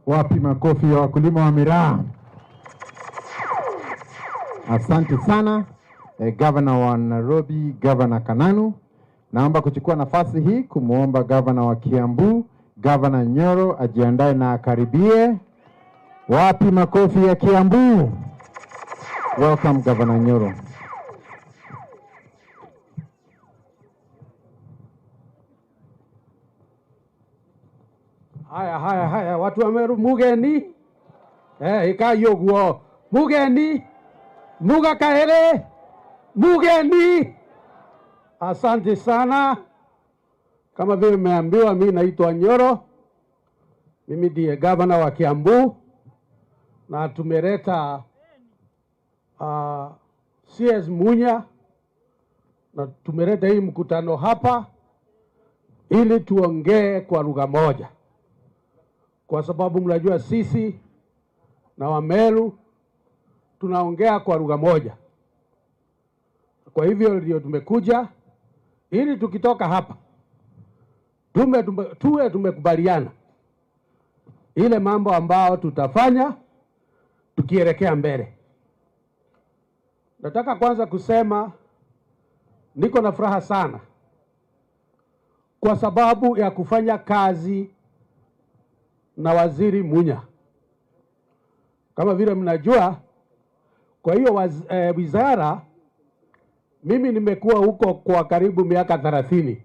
Wapi makofi ya wakulima wa miraa? Asante sana Governor wa Nairobi, Governor Kananu. Naomba kuchukua nafasi hii kumuomba Governor wa Kiambu, Governor Nyoro ajiandae na akaribie. Wapi makofi ya Kiambu? Welcome Governor Nyoro. Haya, watu wa Meru mugeni. Ikayo guo. Mugeni. Muga kahere. Mugeni. Asante sana. Kama vile mmeambiwa, mimi naitwa Nyoro. Mimi ndiye Governor wa Kiambu. Na tumeleta CS Munya. Na tumeleta hii mkutano hapa ili tuongee kwa lugha moja. Kwa sababu mnajua sisi na Wameru tunaongea kwa lugha moja. Kwa hivyo ndio tumekuja ili tukitoka hapa tuwe tumekubaliana ile mambo ambao tutafanya tukielekea mbele. Nataka kwanza kusema niko na furaha sana kwa sababu ya kufanya kazi na Waziri Munya. Kama vile mnajua, kwa hiyo wizara mimi nimekuwa huko kwa karibu miaka 30.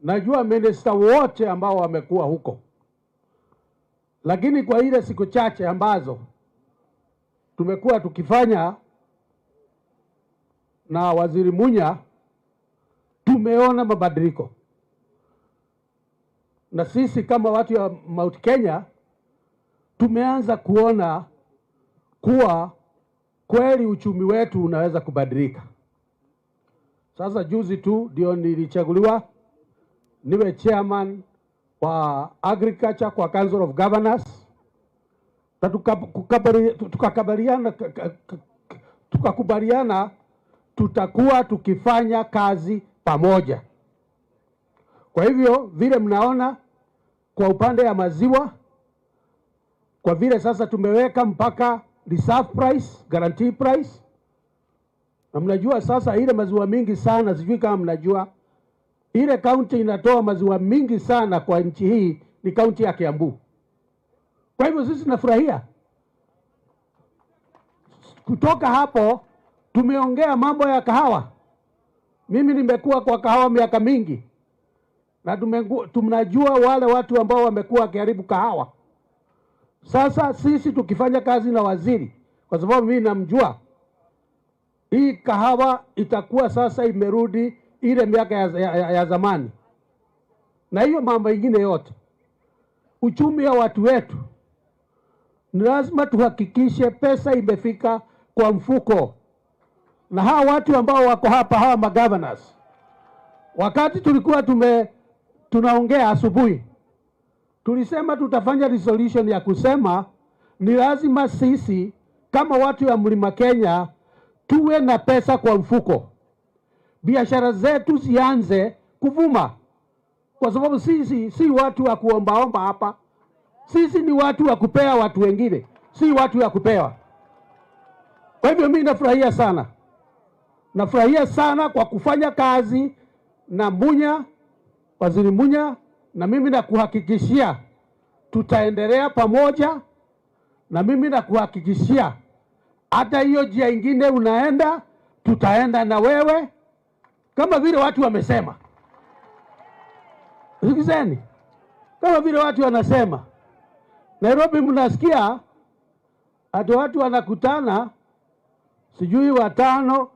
Najua minister wote ambao wamekuwa huko. Lakini kwa ile siku chache ambazo tumekuwa tukifanya na Waziri Munya, tumeona mabadiliko. Na sisi kama watu ya Mount Kenya tumeanza kuona kuwa kweli uchumi wetu unaweza kubadilika. Sasa juzi tu ndio nilichaguliwa niwe chairman wa agriculture kwa Council of Governors. Tukakubaliana tutakuwa tukifanya kazi pamoja. Kwa hivyo vile mnaona kwa upande ya maziwa, kwa vile sasa tumeweka mpaka reserve price, guarantee price. Na mnajua sasa ile maziwa mingi sana, sijui kama mnajua, ile county inatoa maziwa mingi sana kwa nchi hii ni county ya Kiambu. Kwa hivyo sisi tunafurahia. Kutoka hapo tumeongea mambo ya kahawa. Mimi nimekuwa kwa kahawa miaka mingi. Na tunajua wale watu ambao wamekuwa karibu kahawa. Sasa sisi tukifanya kazi na waziri, kwa sababu mimi namjua, hii kahawa itakuwa sasa imerudi ile miaka ya zamani. Na hiyo mambo mengine yote, uchumi ya watu wetu, ni lazima tuhakikishe pesa imefika kwa mfuko. Na hawa watu ambao wako hapa, hawa magovernors, wakati tulikuwa tunaongea asubuhi, tulisema tutafanya resolution ya kusema ni lazima sisi kama watu ya Mlima Kenya tuwe na pesa kwa mfuko. Biashara zetu zianze kuvuma. Kwa sababu sisi si watu wa kuombaomba hapa. Sisi ni watu wa kupea watu wengine, si watu wa kupewa. Kwa hivyo mimi nafurahia sana. Nafurahia sana kwa kufanya kazi na Munya, Waziri Munya, na mimi nakuhakikishia tutaendelea pamoja. Na mimi nakuhakikishia hata hiyo njia ingine unaenda, tutaenda na wewe kama vile watu wamesema. Sikizeni, kama vile watu wanasema Nairobi, mnasikia hata watu wanakutana sijui watano,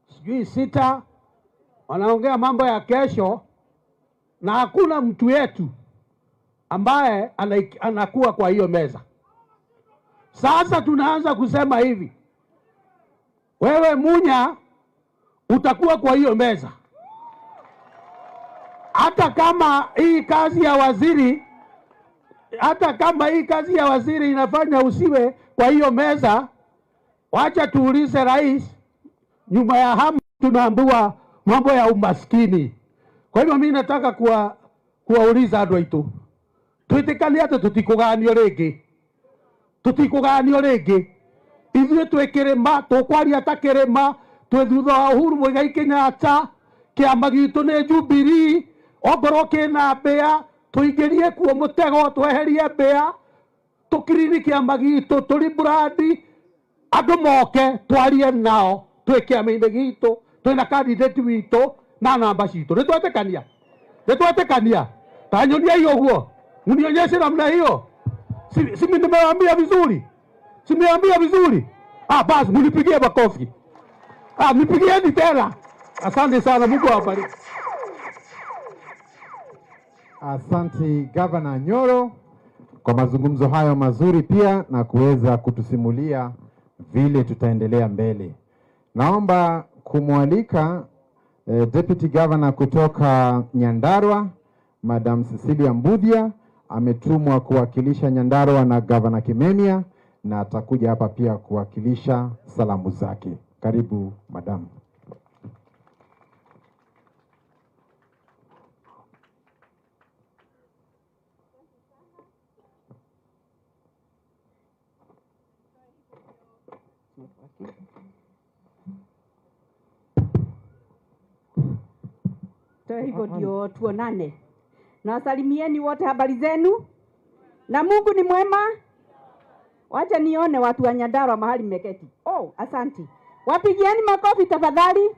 sijui 6 wanaongea mambo ya kesho, na hakuna mtu yetu ambaye anakuwa kwa hiyo meza. Sasa tunaanza kusema hivi, wewe Munya utakuwa kwa hiyo meza, hata kama hii kazi ya waziri inafanya usiwe kwa hiyo meza. Wacha tuulize rais, nyuma ya hamu tunaambiwa mambo ya umaskini. Kwa hivyo mimi nataka kuwauliza andũ aitũ, twĩtĩkanie atĩ tũtikũganio rĩngĩ, ithuĩ twĩ kĩrĩma, tũkwaria ta kĩrĩma, twĩ thutha wa Uhuru Muigai Kenyatta, kĩama gitũ nĩ Jubilee, ongorwo kĩna mbĩa tũingĩrie kuo mũtego, tweherie mbĩa, tũkirini kĩama gitũ, tũri brandi, andũ moke twarie nao, twĩ kĩama-inĩ gitũ, twĩna candidate witũ na namba citũ. Nĩtwetĩkania tanyoniai ũguo, mnionyeshe namna hiyo. Si nimewaambia vizuri? Basi mnipigie makofi. Mnipigieni tena. Asante sana, Mungu awabariki. Asante Governor Nyoro kwa mazungumzo hayo mazuri pia na kuweza kutusimulia vile tutaendelea mbele. Naomba kumwalika Deputy Governor kutoka Nyandarua, Madam Cecilia Mbudia, ametumwa kuwakilisha Nyandarua na Governor Kimemia, na atakuja hapa pia kuwakilisha salamu zake. Karibu Madam. Hivyo ndio tuonane. Na wasalimieni wote, habari zenu? Na Mungu ni mwema. Wacha nione watu wa Nyandarua mahali mmeketi. Asante. Wapigieni makofi tafadhali.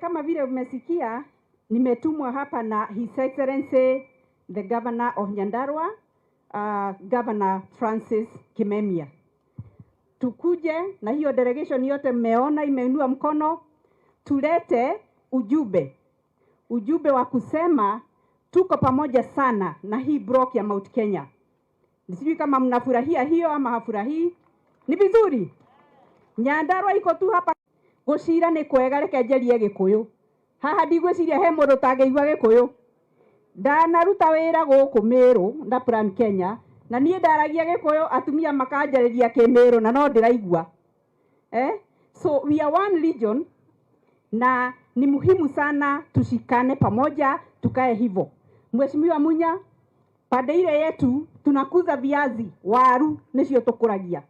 Kama vile umesikia, nimetumwa hapa na His Excellency the Governor of Nyandarua, Governor Francis Kimemia. Tukuje na hiyo delegation yote mmeona imeinua mkono, tulete ujumbe wa kusema tuko pamoja sana na hii block ya Mount Kenya. Sijui kama mnafurahia hiyo ama hafurahii. Ni vizuri. Nyandarua iko tu hapa gucira ni kwega, reke njerie Gikuyu. Haha ndigwiciria he mundu tangeigua Gikuyu. Ndanaruta wira guku Meru na Plan Kenya, na niĩ ndaragia Gikuyu, atumia makanjarĩria Kĩmĩrũ na no ndĩraigua. So we are one region, na ni muhimu sana tushikane pamoja, tukae hivyo. Mheshimiwa Munya, pande ile yetu tunakuza viazi, waru nicio tukuragia.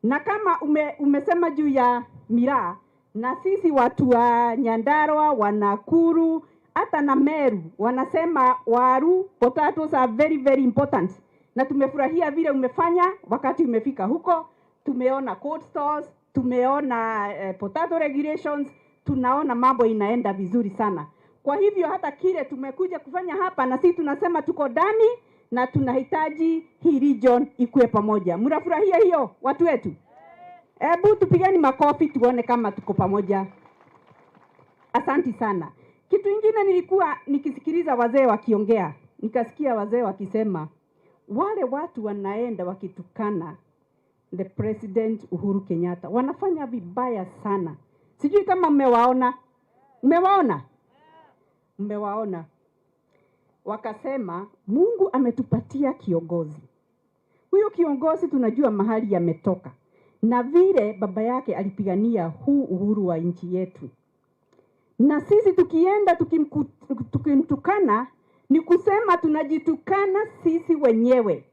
Na kama umesema juu ya miraa, na sisi watu wa Nyandarua, wa Nakuru, hata na Meru wanasema waru, potatoes are very very important. Na tumefurahia vile umefanya wakati umefika huko. Tumeona cold stores, tumeona potato regulations, tunaona mambo inaenda vizuri sana. Kwa hivyo hata kile tumekuja kufanya hapa, na sisi tunasema tuko ndani na tunahitaji hii region ikue pamoja. Mnafurahia hiyo watu wetu? Hebu tupigeni makofi tuone kama tuko pamoja. Asante sana. Kitu kingine, nilikuwa nikisikiliza wazee wakiongea, nikasikia wazee wakisema wale watu wanaenda wakitukana the President Uhuru Kenyatta wanafanya vibaya sana. Sijui kama mmewaona. Mmewaona. Wakasema Mungu ametupatia kiongozi. Huyo kiongozi tunajua mahali yametoka, na vile baba yake alipigania huu uhuru wa nchi yetu. Na sisi tukienda tukimtukana, ni kusema tunajitukana sisi wenyewe,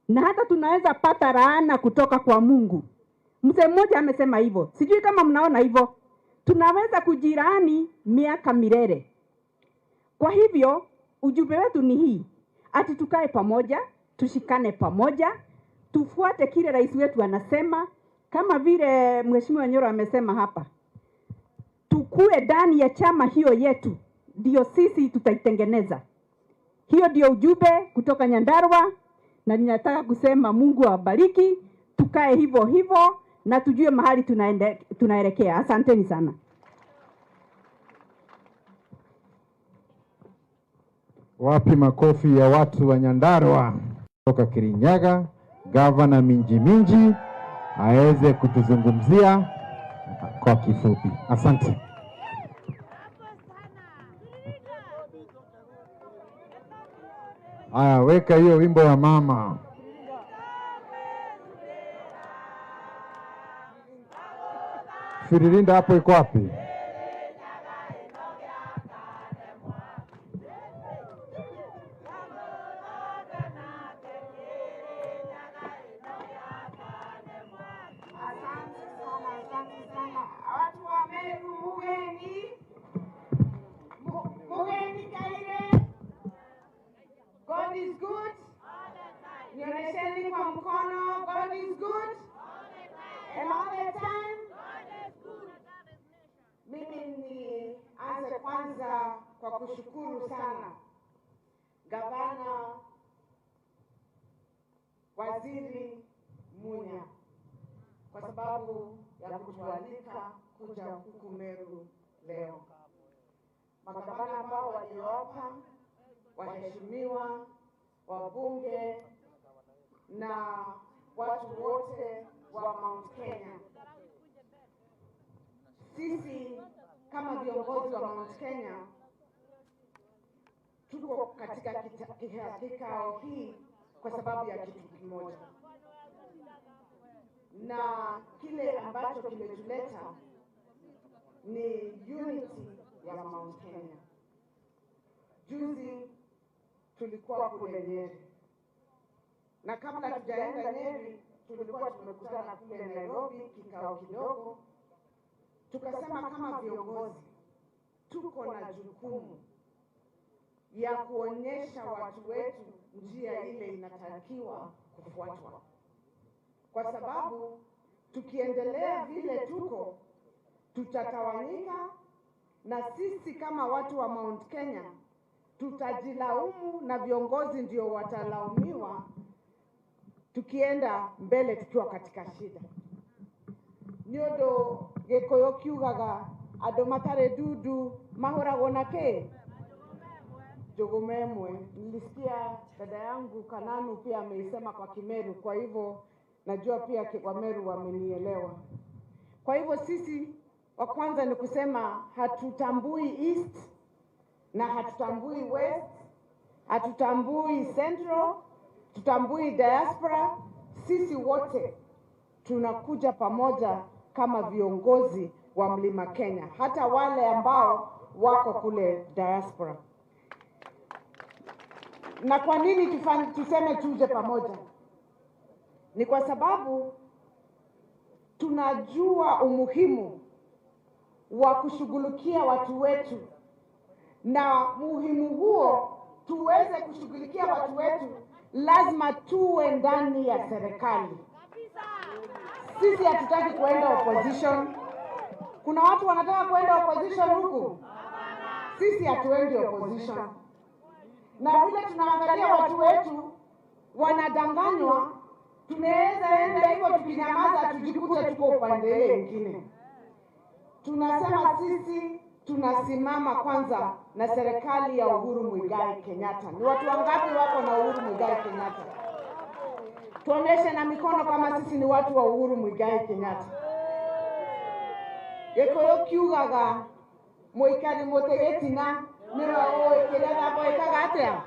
na hata tunaweza pata laana kutoka kwa Mungu. Mzee mmoja amesema hivyo. Sijui kama mnaona hivyo. Tunaweza kujirani miaka milele. Kwa hivyo ujumbe wetu ni hii, ati tukae pamoja, tushikane pamoja, tufuate kile rais wetu anasema, kama vile Mheshimiwa Nyoro amesema hapa. Tukue ndani ya chama hiyo yetu, ndio sisi tutaitengeneza. Hiyo ndio ujumbe kutoka Nyandarua, na ninataka kusema Mungu awabariki. tukae hivyo hivyo na tujue mahali tunaelekea. Asanteni sana. Wapi makofi ya watu wa Nyandarua kutoka Kirinyaga, Gavana Minji Minji aweze kutuzungumzia kwa kifupi. Asante. Aya, weka hiyo wimbo ya mama. Firirinda hapo iko wapi? God is good. Nionyesheni kwa mkono. God is good. And all the time. Mimi nianze kwanza kwa kushukuru sana Gavana Waziri Munya kwa sababu ya kutualika kuja huku Meru leo. Magavana ambao waliopa, waheshimiwa, wabunge na watu wote wa Mount Kenya. Sisi kama viongozi wa Mount Kenya tuko katika kikao hii kwa sababu ya kitu kimoja, na kile ambacho kimetuleta ni unity ya Mount Kenya. Juzi tulikuwa kule Nyeri, na kabla tujaenda Nyeri tulikuwa tumekutana kule Nairobi kikao kidogo. Tukasema kama viongozi tuko na jukumu ya kuonyesha watu wetu njia ile inatakiwa kufuatwa, kwa sababu tukiendelea vile tuko tutatawanyika, na sisi kama watu wa Mount Kenya tutajilaumu na viongozi ndio watalaumiwa tukienda mbele tukiwa katika shida. Nyodo Gikuyu kiugaga andũ matarĩ dudu mahoragwo na kĩ? Jogomemwe. Nilisikia dada yangu Kananu pia ameisema kwa Kimeru, kwa hivyo najua pia kwa Meru wamenielewa. Kwa hivyo sisi wa kwanza ni kusema hatutambui East na hatutambui West, hatutambui Central, tutambui diaspora. Sisi wote tunakuja pamoja kama viongozi wa Mlima Kenya, hata wale ambao wako kule diaspora. Na kwa nini tuseme tuje pamoja? Ni kwa sababu tunajua umuhimu wa kushughulikia watu wetu, na muhimu huo tuweze kushughulikia watu wetu lazima tuwe ndani ya serikali. Sisi hatutaki kuenda opposition. Kuna watu wanataka kuenda opposition huku. Sisi hatuendi opposition. Na vile tunaangalia watu wetu wanadanganywa, tunaweza enda hivyo tukinyamaza tujikute tuko upande ile mwingine. Tunasema sisi tunasimama kwanza na serikali ya Uhuru Muigai Kenyatta. Ni watu wangapi wako na Uhuru Muigai Kenyatta? Tuonyeshe na mikono kama sisi ni watu wa Uhuru Muigai Kenyatta. Gikuyu kiugaga muikari mutegetina niro oekerera boekaga atia.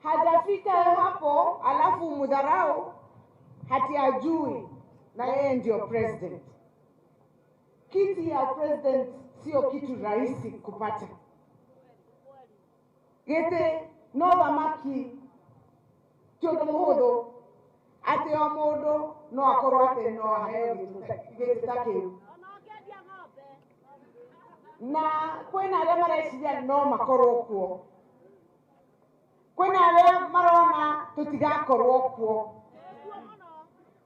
Hajafika hapo alafu mudharau hati ajui na yeye ndio president. Kiti ya president sio kitu rahisi kupata. Gete no thamaki kyondo muhudu ati o mundu no akorwo ati no aheo gite ta kiu. Na kwina aria mareciria no makorwo kuo, kwina aria marona tutigakorwo kuo.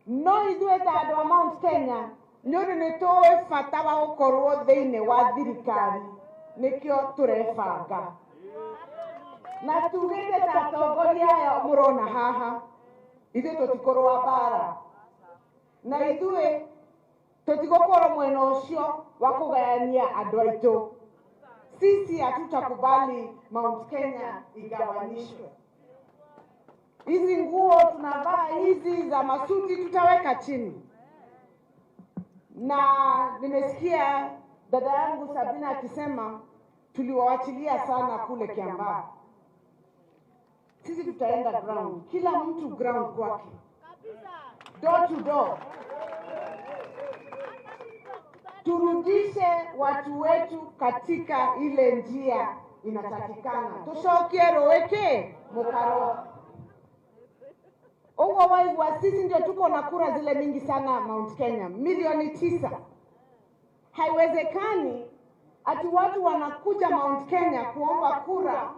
No ithuĩ ta andũ a Mount Kenya nĩ ũndũ nĩ tũĩ bata wa gũkorwo thĩinĩ wa thirikari, nĩkĩo tũrebanga. Na tugĩte ta atongoria aya mũrona haha ithe tutikorwo bara na ithuĩ tutigokorwo mwena ũcio wa kũgayania andũ aitũ. Sisi hatutakubali Mount Kenya igawanishwe. Hizi nguo tunavaa hizi za masuti tutaweka chini. Na nimesikia dada yangu Sabina akisema tuliwaachilia sana kule Kiambaa. Sisi tutaenda ground, kila mtu ground kwake, door to door. Turudishe watu wetu katika ile njia inatakikana. Tushokie roweke mukaro. Uwa waigwa sisi ndio tuko na kura zile mingi sana Mount Kenya, milioni 9. Haiwezekani ati watu wanakuja Mount Kenya kuomba kura,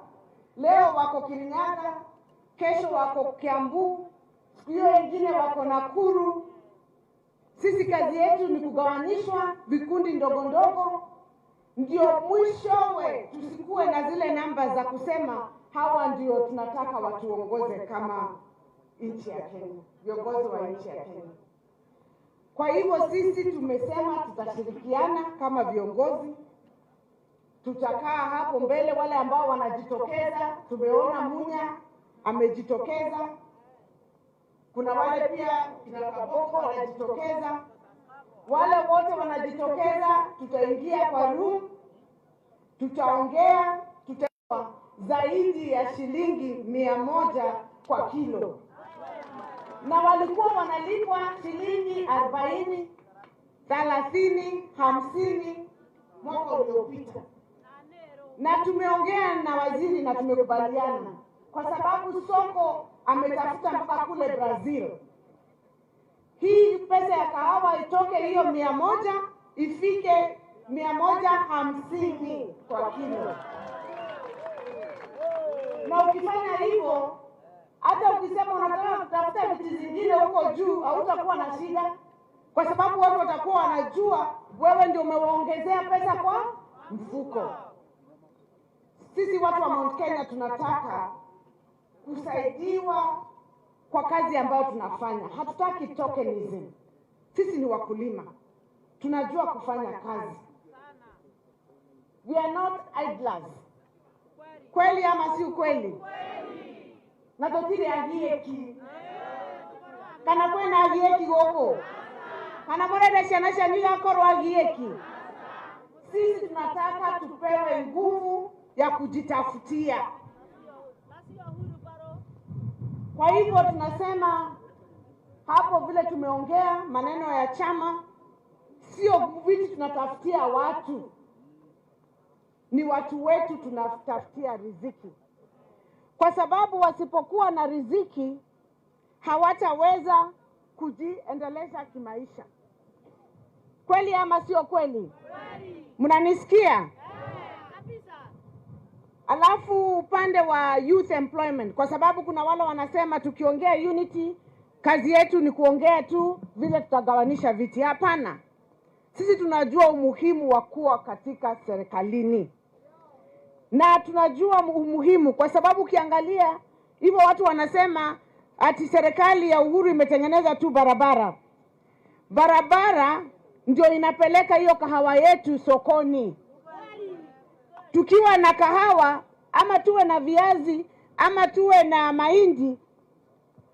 leo wako Kirinyaga, kesho wako Kiambu, hiyo wengine wako Nakuru. Sisi kazi yetu ni kugawanishwa vikundi ndogo ndogo, ndio mwishowe tusikuwe na zile namba za kusema hawa ndio tunataka watuongoze kama nchi ya Kenya, viongozi wa nchi ya Kenya. Kwa hivyo sisi tumesema tutashirikiana kama viongozi, tutakaa hapo mbele. Wale ambao wanajitokeza, tumeona Munya amejitokeza, kuna wale pia kina Kaboko wanajitokeza. Wale wote wanajitokeza, tutaingia kwa room, tutaongea, tutapewa zaidi ya shilingi 100 kwa kilo. Na walikuwa wanalipwa shilingi 40, 30, 50 mwaka uliopita. Na tumeongea na waziri na tumekubaliana, kwa sababu soko ametafuta mpaka kule Brazil. Hii pesa ya kahawa itoke hiyo 100 ifike 150 kwa kilo. Na ukifanya hivyo, hata ukisema unataka kutafuta vitu zingine huko juu, hautakuwa na shida, kwa sababu watu watakuwa wanajua wewe ndio umewaongezea pesa kwa mfuko. Sisi watu wa Mount Kenya tunataka kusaidiwa kwa kazi ambayo tunafanya. Hatutaki tokenism. Sisi ni wakulima, tunajua kufanya kazi. We are not idlers. Kweli ama si kweli? Na totire agieki. Kana kwena agieki goko. Kana moreda ciana cianyu igakorwo agieki. Sisi tunataka tupewe nguvu ya kujitafutia. Kwa hivyo tunasema hapo vile tumeongea maneno ya chama, sio vitu tunatafutia watu, ni watu wetu tunatafutia riziki. Kwa sababu wasipokuwa na riziki hawataweza kujiendeleza kimaisha. Kweli ama sio kweli? Mnanisikia? Alafu upande wa youth employment, kwa sababu kuna wale wanasema tukiongea unity, kazi yetu ni kuongea tu vile tutagawanisha viti. Hapana. Sisi tunajua umuhimu wa kuwa katika serikalini. Na tunajua umuhimu kwa sababu ukiangalia hivyo watu wanasema ati serikali ya Uhuru imetengeneza tu barabara. Barabara ndio inapeleka hiyo kahawa yetu sokoni. Tukiwa na kahawa ama tuwe na viazi ama tuwe na mahindi,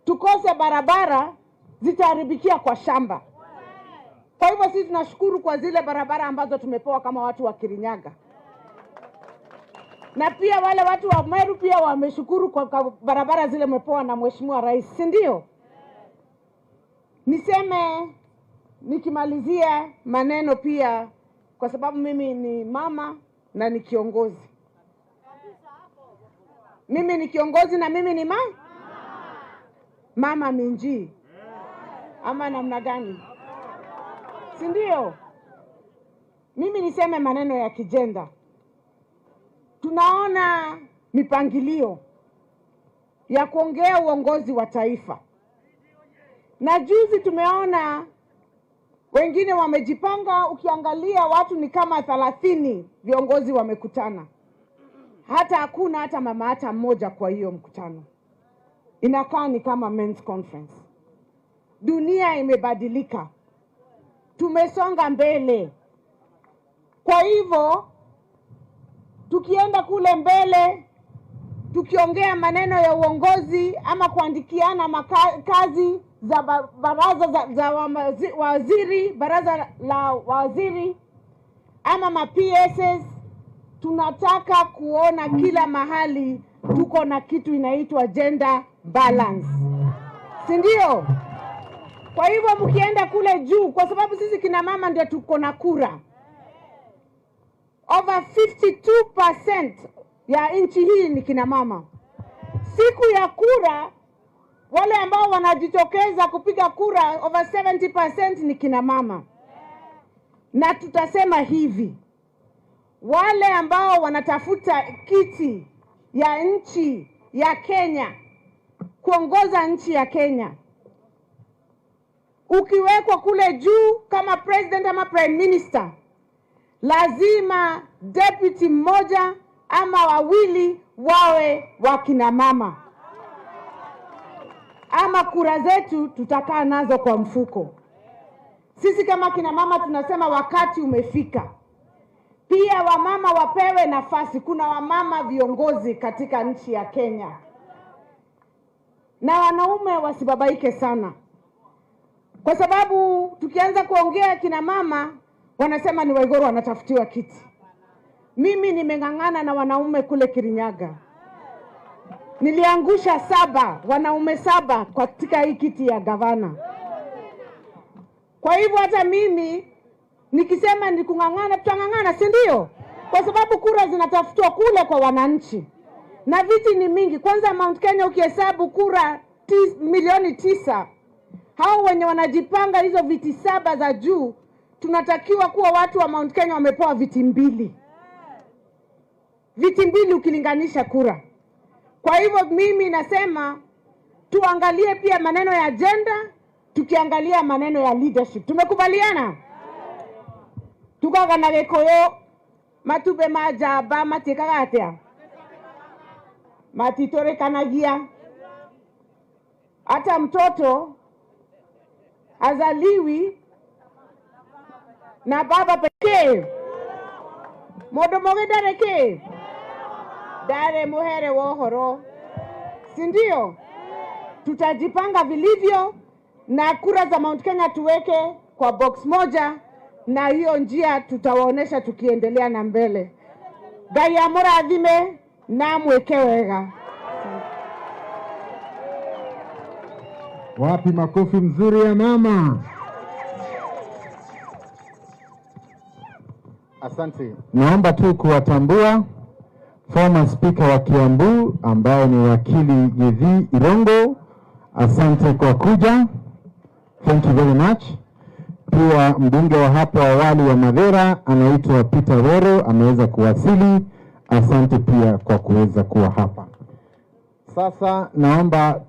tukose barabara, zitaharibikia kwa shamba. Kwa hivyo sisi tunashukuru kwa zile barabara ambazo tumepewa kama watu wa Kirinyaga. Na pia wale watu wa Meru pia wameshukuru kwa barabara zile mepewa na Mheshimiwa Rais, si ndio? Niseme nikimalizia maneno pia, kwa sababu mimi ni mama na ni kiongozi. Mimi ni kiongozi na mimi ni mama Minji. Ama namna gani? Si ndio? Mimi niseme maneno ya kijenda. Tunaona mipangilio ya kuongea uongozi wa taifa. Na juzi tumeona wengine wamejipanga, ukiangalia watu ni kama 30 viongozi wamekutana. Hata hakuna hata mama hata mmoja kwa hiyo mkutano. inakaa ni kama men's conference. Dunia imebadilika, tumesonga mbele. Kwa hivyo tukienda kule mbele, tukiongea maneno ya uongozi ama kuandikiana kazi za baraza za waziri, baraza la waziri ama ma-PSs, tunataka kuona kila mahali tuko na kitu inaitwa gender balance, si ndio? Kwa hivyo mkienda kule juu, kwa sababu sisi kina mama ndio tuko na kura, over 52% ya nchi hii ni kina mama. Siku ya kura, wale ambao wanajitokeza kupiga kura, over 70% ni kina mama. Na tutasema hivi, wale ambao wanatafuta kiti ya nchi ya Kenya, kuongoza nchi ya Kenya, ukiwekwa kule juu kama president ama prime minister, lazima deputy mmoja ama wawili wawe wakina mama, ama kura zetu tutakaa nazo kwa mfuko. Sisi kama kina mama tunasema wakati umefika. Pia wamama wapewe nafasi. Kuna wamama viongozi katika nchi ya Kenya, na wanaume wasibabaike sana, kwa sababu tukianza kuongea kina mama wanasema ni Waiguru wanatafutiwa kiti. Mimi nimeng'ang'ana na wanaume kule Kirinyaga, niliangusha 7 wanaume 7 katika hii kiti ya gavana. Kwa hivyo hata mimi nikisema ni kung'ang'ana, tutang'ang'ana, si ndio? Kwa sababu kura zinatafutwa kule kwa wananchi na viti ni mingi. Kwanza Mount Kenya ukihesabu kura milioni 9, hao wenye wanajipanga hizo viti 7 za juu, tunatakiwa kuwa watu wa Mount Kenya wamepewa viti 2. Viti 2 ukilinganisha kura. Kwa hivyo mimi nasema tuangalie pia maneno ya gender, tukiangalia maneno ya leadership. Tumekubaliana? Tukagana Gikuyu matube majaba matikaga atia, matitorekanagia. Hata mtoto azaliwi na baba pekee, modo mogedareke dare muhere wohoro, si ndio? Tutajipanga vilivyo na kura za Mount Kenya tuweke kwa box moja, na hiyo njia tutawaonesha tukiendelea na mbele. Ngai amurathime na mweke wega. Wapi makofi mzuri ya mama? Asante. Naomba tu kuwatambua former speaker wa Kiambu ambaye ni wakili Githu Irongo. Asante kwa kuja. Thank you very much. Pia mbunge wa hapo awali wa Mathera anaitwa Peter Roro ameweza kuwasili. Asante pia kwa kuweza kuwa hapa. Sasa naomba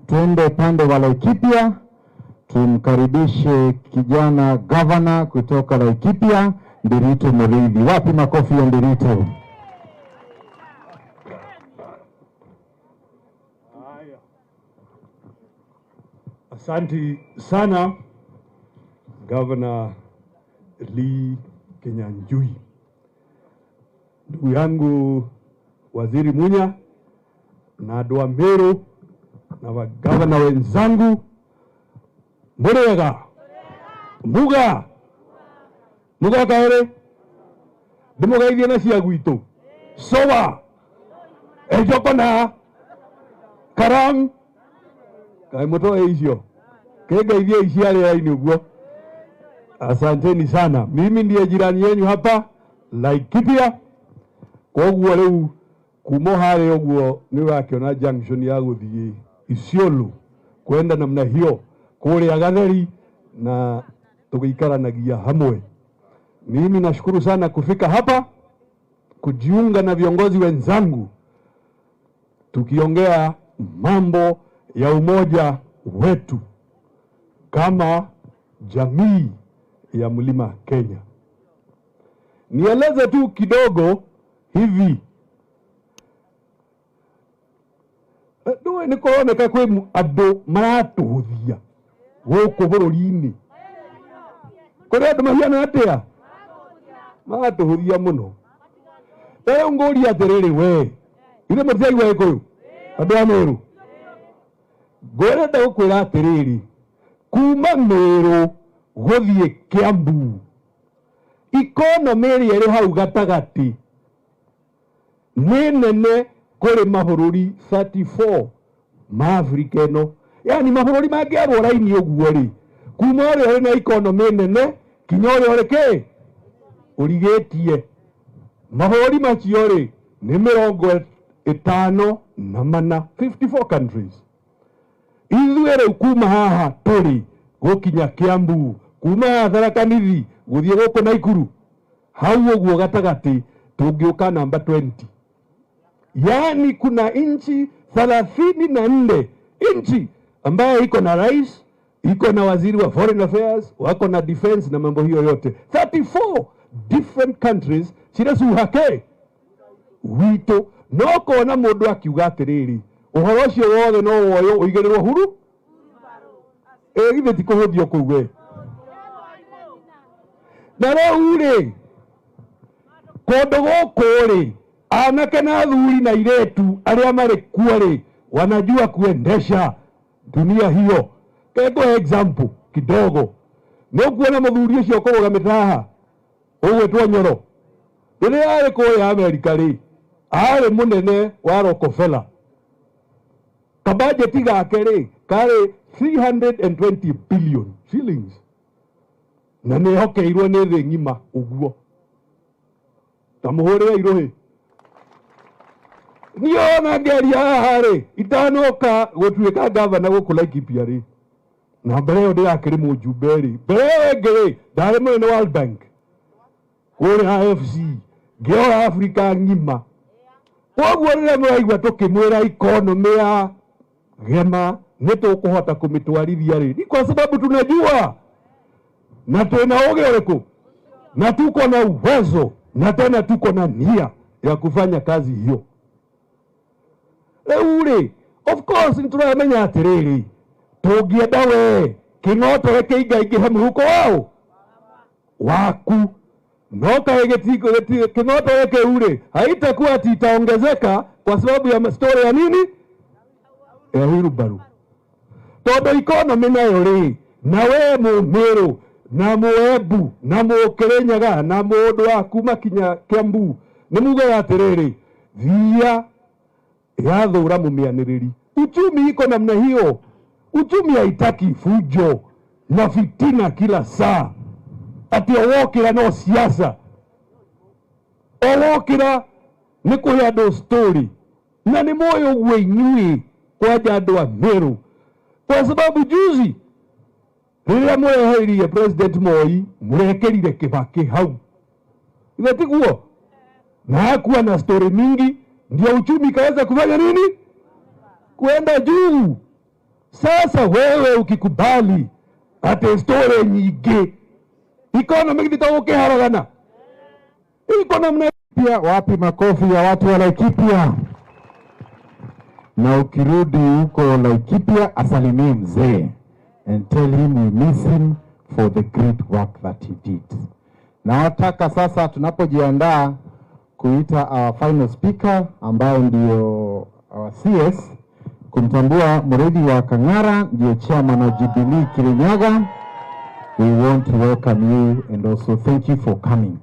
tuende pande wa Laikipia, tumkaribishe kijana governor kutoka Laikipia, Nderitu Mureithi. Wapi makofi ya Nderitu? Asante sana Governor Lee Kinyanjui. Ndugu yangu Waziri Munya na andũ a Meru na magavana wenzangu, murega muga kaere ndimugeithie na cia gwitũ sowa ejokona karang kai mutoe icio kegeithie iciarĩra-inĩ ũguo. Asanteni sana. Mimi ndiye jirani yenu hapa Laikipia, koguo rĩu kumo harĩa ũguo nĩ ũrakĩona junction ya gũthiĩ Isiolo kwenda namna hiyo kũrĩa Gatheri na tũgĩikaranagia hamwe. Mimi nashukuru sana kufika hapa kujiunga na viongozi wenzangu tukiongea mambo ya umoja wetu kama jamii ya Mlima Kenya. Nieleze tu kidogo hivi. Ndå nä kåroneka kwä andå maratå thia gå kå bå rå ri-inä kå rä andå mahiana atä a maratå thia må no. Rä u ngå ria atä rä rä we ithe må tiaigua gä kå yå andå a Mä rå ngå renda gå kwä ra atä rä rä kuma Mä rå gå thiä Kä ambu ikonomi ĩrĩa ĩrĩ hau gatagatä nĩ nene kũrĩ mabũrũri 34 ma Afrika ĩno. Yani mabũrũri mangĩarwo raini ũguo rĩ, kuma ũrĩa ũrĩ na ikonomi nene kinya ũrĩa ũrĩ kĩ ũrigĩtie. Mabũrũri macio rĩ nĩ 54 54 countries. Ithuĩ rĩu kuma haha tũrĩ gũkinya Kĩambu, kuma haha Tharaka Nithi gũthiĩ gũkũ Naikuru, hau ũguo gatagatä tũngĩũka namba 20. Yani kuna nchi 34 nchi ambayo iko na rais, iko na waziri wa foreign affairs, wako na defense na mambo hiyo yote. 34 different countries cirasuhake witũ. No kona mũndũ akiuga atĩrĩrĩ ũhoro ũcio wothe no woywo ũigĩrĩrwo huru githĩ ti kũhũthio kũu we. Na rĩu rĩ kũndũ gũkũ rĩ anake na athuri na airĩtu arĩa marĩ kuo rĩ wanajua kuendesha dunia hiyo. Kego example kidogo nĩ kuona mũthuri ũcio kũrũgamĩte haha ũgwĩtwo Nyoro rĩrĩa arĩ kũrĩa Amerika rĩ arĩ mũnene wa Rockefeller. Kabajeti gake rĩ karĩ 320 billion shillings na nĩ hokeirwo nĩ thĩ ng'ima ũguo. Ta mũhũrĩre irũhĩ niĩ ona ngĩaria haha rĩ itanoka gũtuĩka gavana gũkũ Laikipia rĩ, na mbere ĩyo ndĩrakĩrĩ mũjumbe rĩ, mbere ĩyo ĩngĩ rĩ ndarĩ mũnene World Bank kũrĩa AFC ngĩoya Afrika ng'ima. Koguo rĩrĩa mũraigua tũkĩmwĩra ikonomi ya gema nĩ tũkũhota kũmĩtwarithia rĩ, ni kwa sababu tunajua na tuna ũgĩ ũrĩkũ na tuko na uwezo na tena tuko na nia ya kufanya kazi hiyo. Rĩu rĩ of course nĩtũramenya atĩrĩrĩ tũngĩenda we kĩng'otore kĩingaingĩhe mũhuko wao waku no kaĩ kĩng'otore kĩu rĩ haitakuwa ati itaongezeka kwa sababu ya story ya nini ya wheelbarrow. Tondũ ikonomi nayo rĩ na we Mũmĩrũ na Mũembu na Mũkĩrĩnyaga na mũndũ wa kuma kinya Kĩambu nĩ mugaga atĩrĩrĩ thia yathũra mũmĩanĩrĩri. Uchumi iko namna hiyo. Uchumi haitaki fujo na fitina kila saa ati owokĩra no siasa. Owokĩra nĩ kũhe andũ story na nĩ moyo ũguo inyuĩ kwaja andũ a Meru, kwa sababu juzi rĩrĩa mũreheririe President Moi mũrekerire Kibaki hau ile tiguo na hakuwa na story mingi, ndio uchumi kaweza kufanya nini kuenda juu. Sasa wewe ukikubali ate story nyingi economy itaokeharagana iko namna pia. Wapi makofi ya watu wa Laikipia? Na ukirudi huko Laikipia asalimie mzee and tell him we miss him for the great work that he did. Na nataka sasa tunapojiandaa kuita our final speaker ambaye ndio our CS kumtambua Mũrĩithi wa Kang'ara ndio chairman wa Jubilee Kirinyaga. We want to welcome you and also thank you for coming.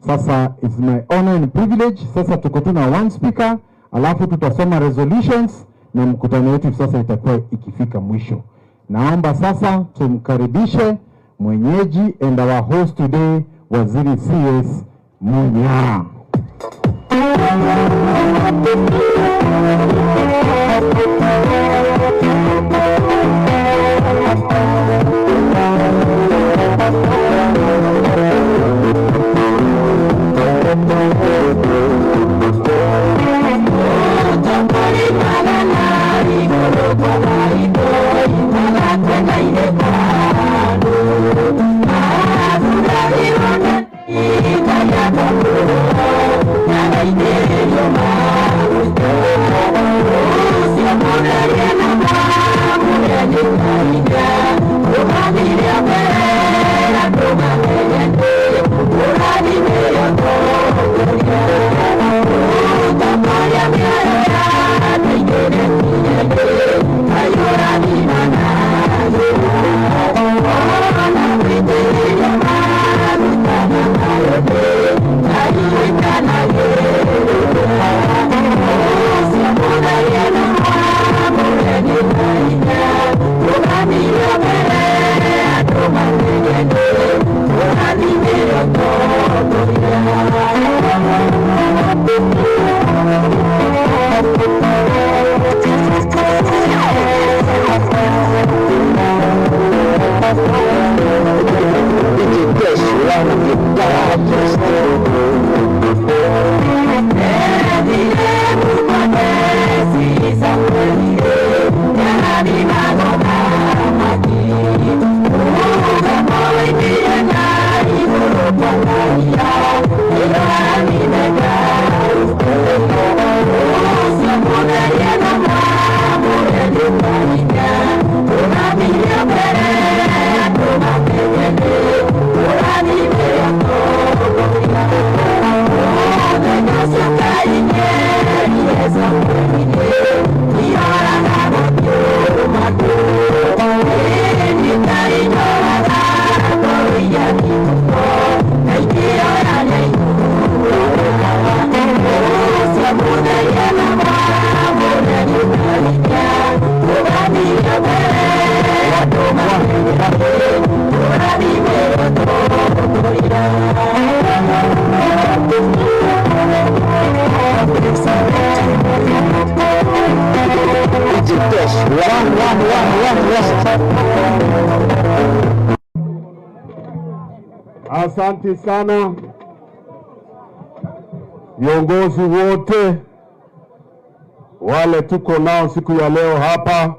Sasa it's my honor and privilege. Sasa tuko tuna one speaker alafu tutasoma resolutions na mkutano wetu sasa itakuwa ikifika mwisho. Naomba sasa tumkaribishe mwenyeji and our host today Waziri CS Munya. You're Asante sana viongozi wote wale tuko nao siku ya leo hapa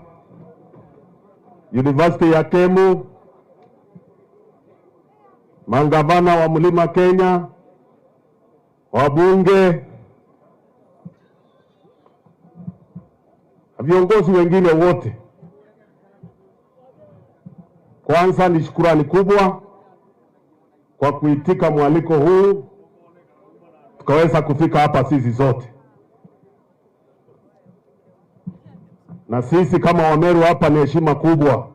University ya Kemu, magavana wa Mlima Kenya, wabunge, viongozi wengine wote. Kwanza ni shukrani kubwa kwa kuitika mwaliko huu tukaweza kufika hapa sisi zote. Na sisi kama Wameru hapa ni heshima kubwa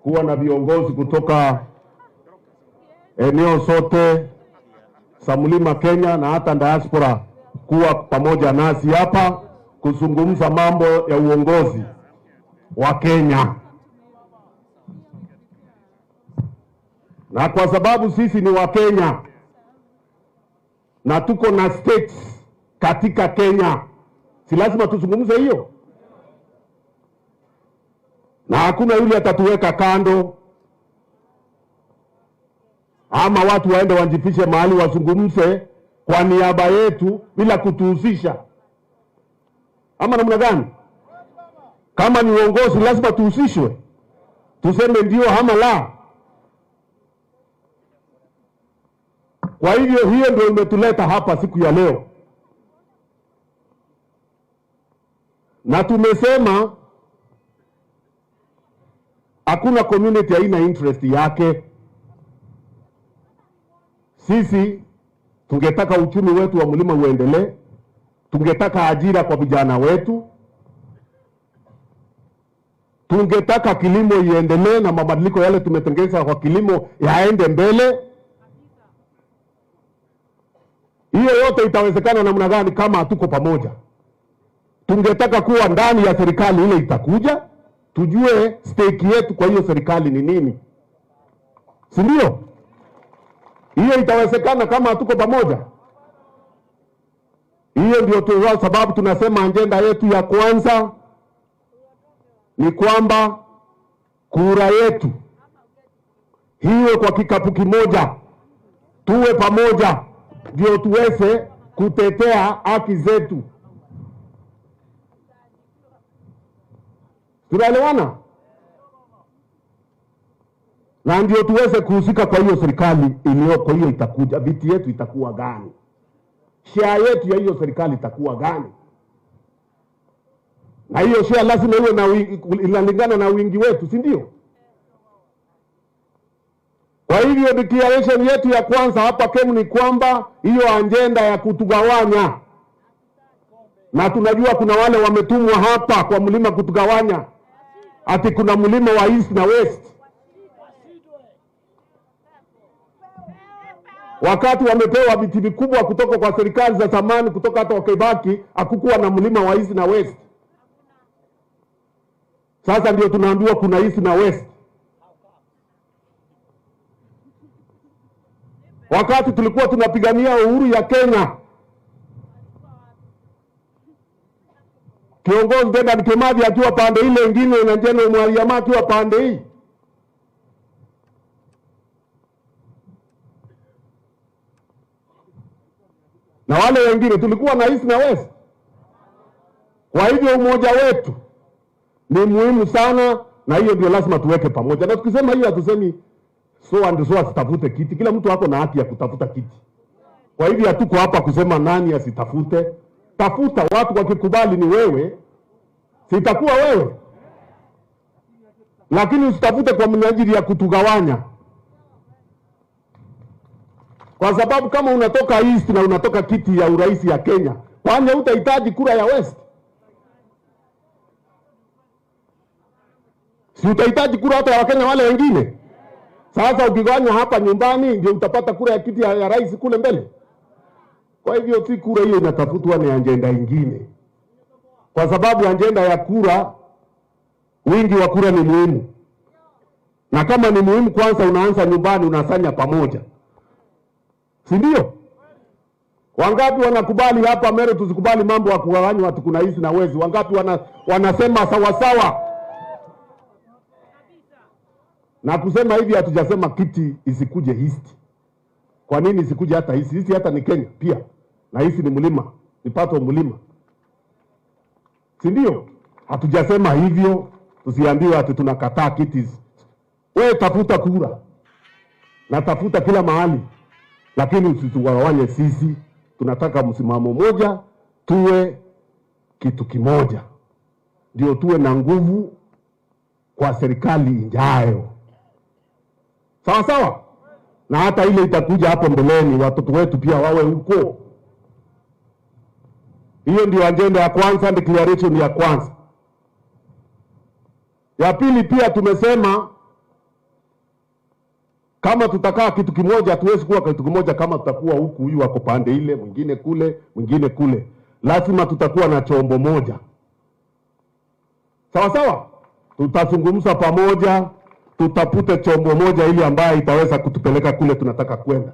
kuwa na viongozi kutoka eneo zote za Mlima Kenya na hata diaspora kuwa pamoja nasi hapa kuzungumza mambo ya uongozi wa Kenya. Na kwa sababu sisi ni wa Kenya na tuko na states katika Kenya, si lazima tuzungumze hiyo? Na hakuna yule atatuweka kando ama watu waende wanjifishe mahali wazungumze kwa niaba yetu bila kutuhusisha. Ama namna gani? Kama ni uongozi lazima tuhusishwe, tuseme ndio ama la. Kwa hivyo hiyo ndio imetuleta hapa siku ya leo. Na tumesema hakuna community haina interest yake. Sisi tungetaka uchumi wetu wa mlima uendelee, tungetaka ajira kwa vijana wetu, tungetaka kilimo iendelee na mabadiliko yale tumetengeza kwa kilimo yaende mbele. Hiyo yote itawezekana namna gani kama hatuko pamoja? Tungetaka kuwa ndani ya serikali ile itakuja, tujue stake yetu kwa hiyo serikali ni nini, si ndio? Hiyo itawezekana kama hatuko pamoja. Hiyo ndio kwa sababu tunasema agenda yetu ya kwanza ni kwamba kura yetu hiwe kwa kikapu kimoja, tuwe pamoja ndio tuweze kutetea haki zetu. Tunaelewana? Na ndio tuweze kuhusika kwa hiyo serikali iliyoko. Hiyo itakuja, viti yetu itakuwa gani, share yetu ya hiyo serikali itakuwa gani, na hiyo share lazima iwe na inalingana na wingi wetu, si ndio? Kwa hivyo declaration yetu ya kwanza hapa Kemu ni kwamba hiyo agenda ya kutugawanya, na tunajua kuna wale wametumwa hapa kwa mlima kutugawanya, ati kuna mlima wa East na West. Wakati wamepewa viti vikubwa kutoka kwa serikali za zamani, kutoka hata wakibaki, hakukuwa na mlima wa East na West. Sasa ndio tunaambiwa kuna East na West. Wakati tulikuwa tunapigania uhuru ya Kenya, kiongozi Dedan Kimathi akiwa pande ile nyingine na General Mwaliama akiwa pande hii. na wale wengine tulikuwa na East na West. Kwa hivyo umoja wetu ni muhimu sana, na hiyo ndio lazima tuweke pamoja. Na tukisema hiyo hatusemi so and so asitafute kiti. Kila mtu hapo na haki ya kutafuta kiti. Kwa hivyo hatuko hapa kusema nani asitafute. Tafuta, watu wakikubali ni wewe, sitakuwa wewe. Lakini usitafute kwa minajili ya kutugawanya. Kwa sababu kama unatoka East na unatoka kiti ya urais ya Kenya, kwani hutahitaji kura ya West? Si utahitaji kura hata ya Wakenya wale wengine? Sasa ukigawanya hapa nyumbani ndio utapata kura ya kiti ya rais kule mbele. Kwa hivyo si kura hiyo inatafutwa, ni ajenda nyingine. Kwa sababu ajenda ya kura, wingi wa kura ni muhimu. Na kama ni muhimu, kwanza unaanza nyumbani, unasanya pamoja. Si ndio? Wangapi wanakubali hapa Meru tusikubali mambo ya kugawanywa watu kuna East na West? Wangapi wanasema sawa sawa? Na kusema hivi hatujasema kiti isikuje East. Kwa nini isikuje hata East? East hata ni Kenya pia. Na East ni mlima, ni pato mlima. Si ndio? Hatujasema hivyo, tusiambiwe ati tunakataa kiti. Wewe tafuta kura. Na tafuta kila mahali. Lakini usitugawanye sisi. Tunataka msimamo moja, tuwe kitu kimoja. Ndio tuwe na nguvu kwa serikali ijayo. Sawa sawa? Na hata ile itakuja hapo mbeleni, watoto wetu pia wawe huko. Hiyo ndio agenda ya kwanza, declaration ya kwanza. Ya pili pia tumesema kama tutakaa kitu kimoja, hatuwezi kuwa kitu kimoja kama tutakuwa huku, huyu wako pande ile, mwingine kule, mwingine kule. Lazima tutakuwa na chombo moja. Sawa sawa? Tutazungumza pamoja, tutapute chombo moja ili ambaye itaweza kutupeleka kule tunataka kwenda.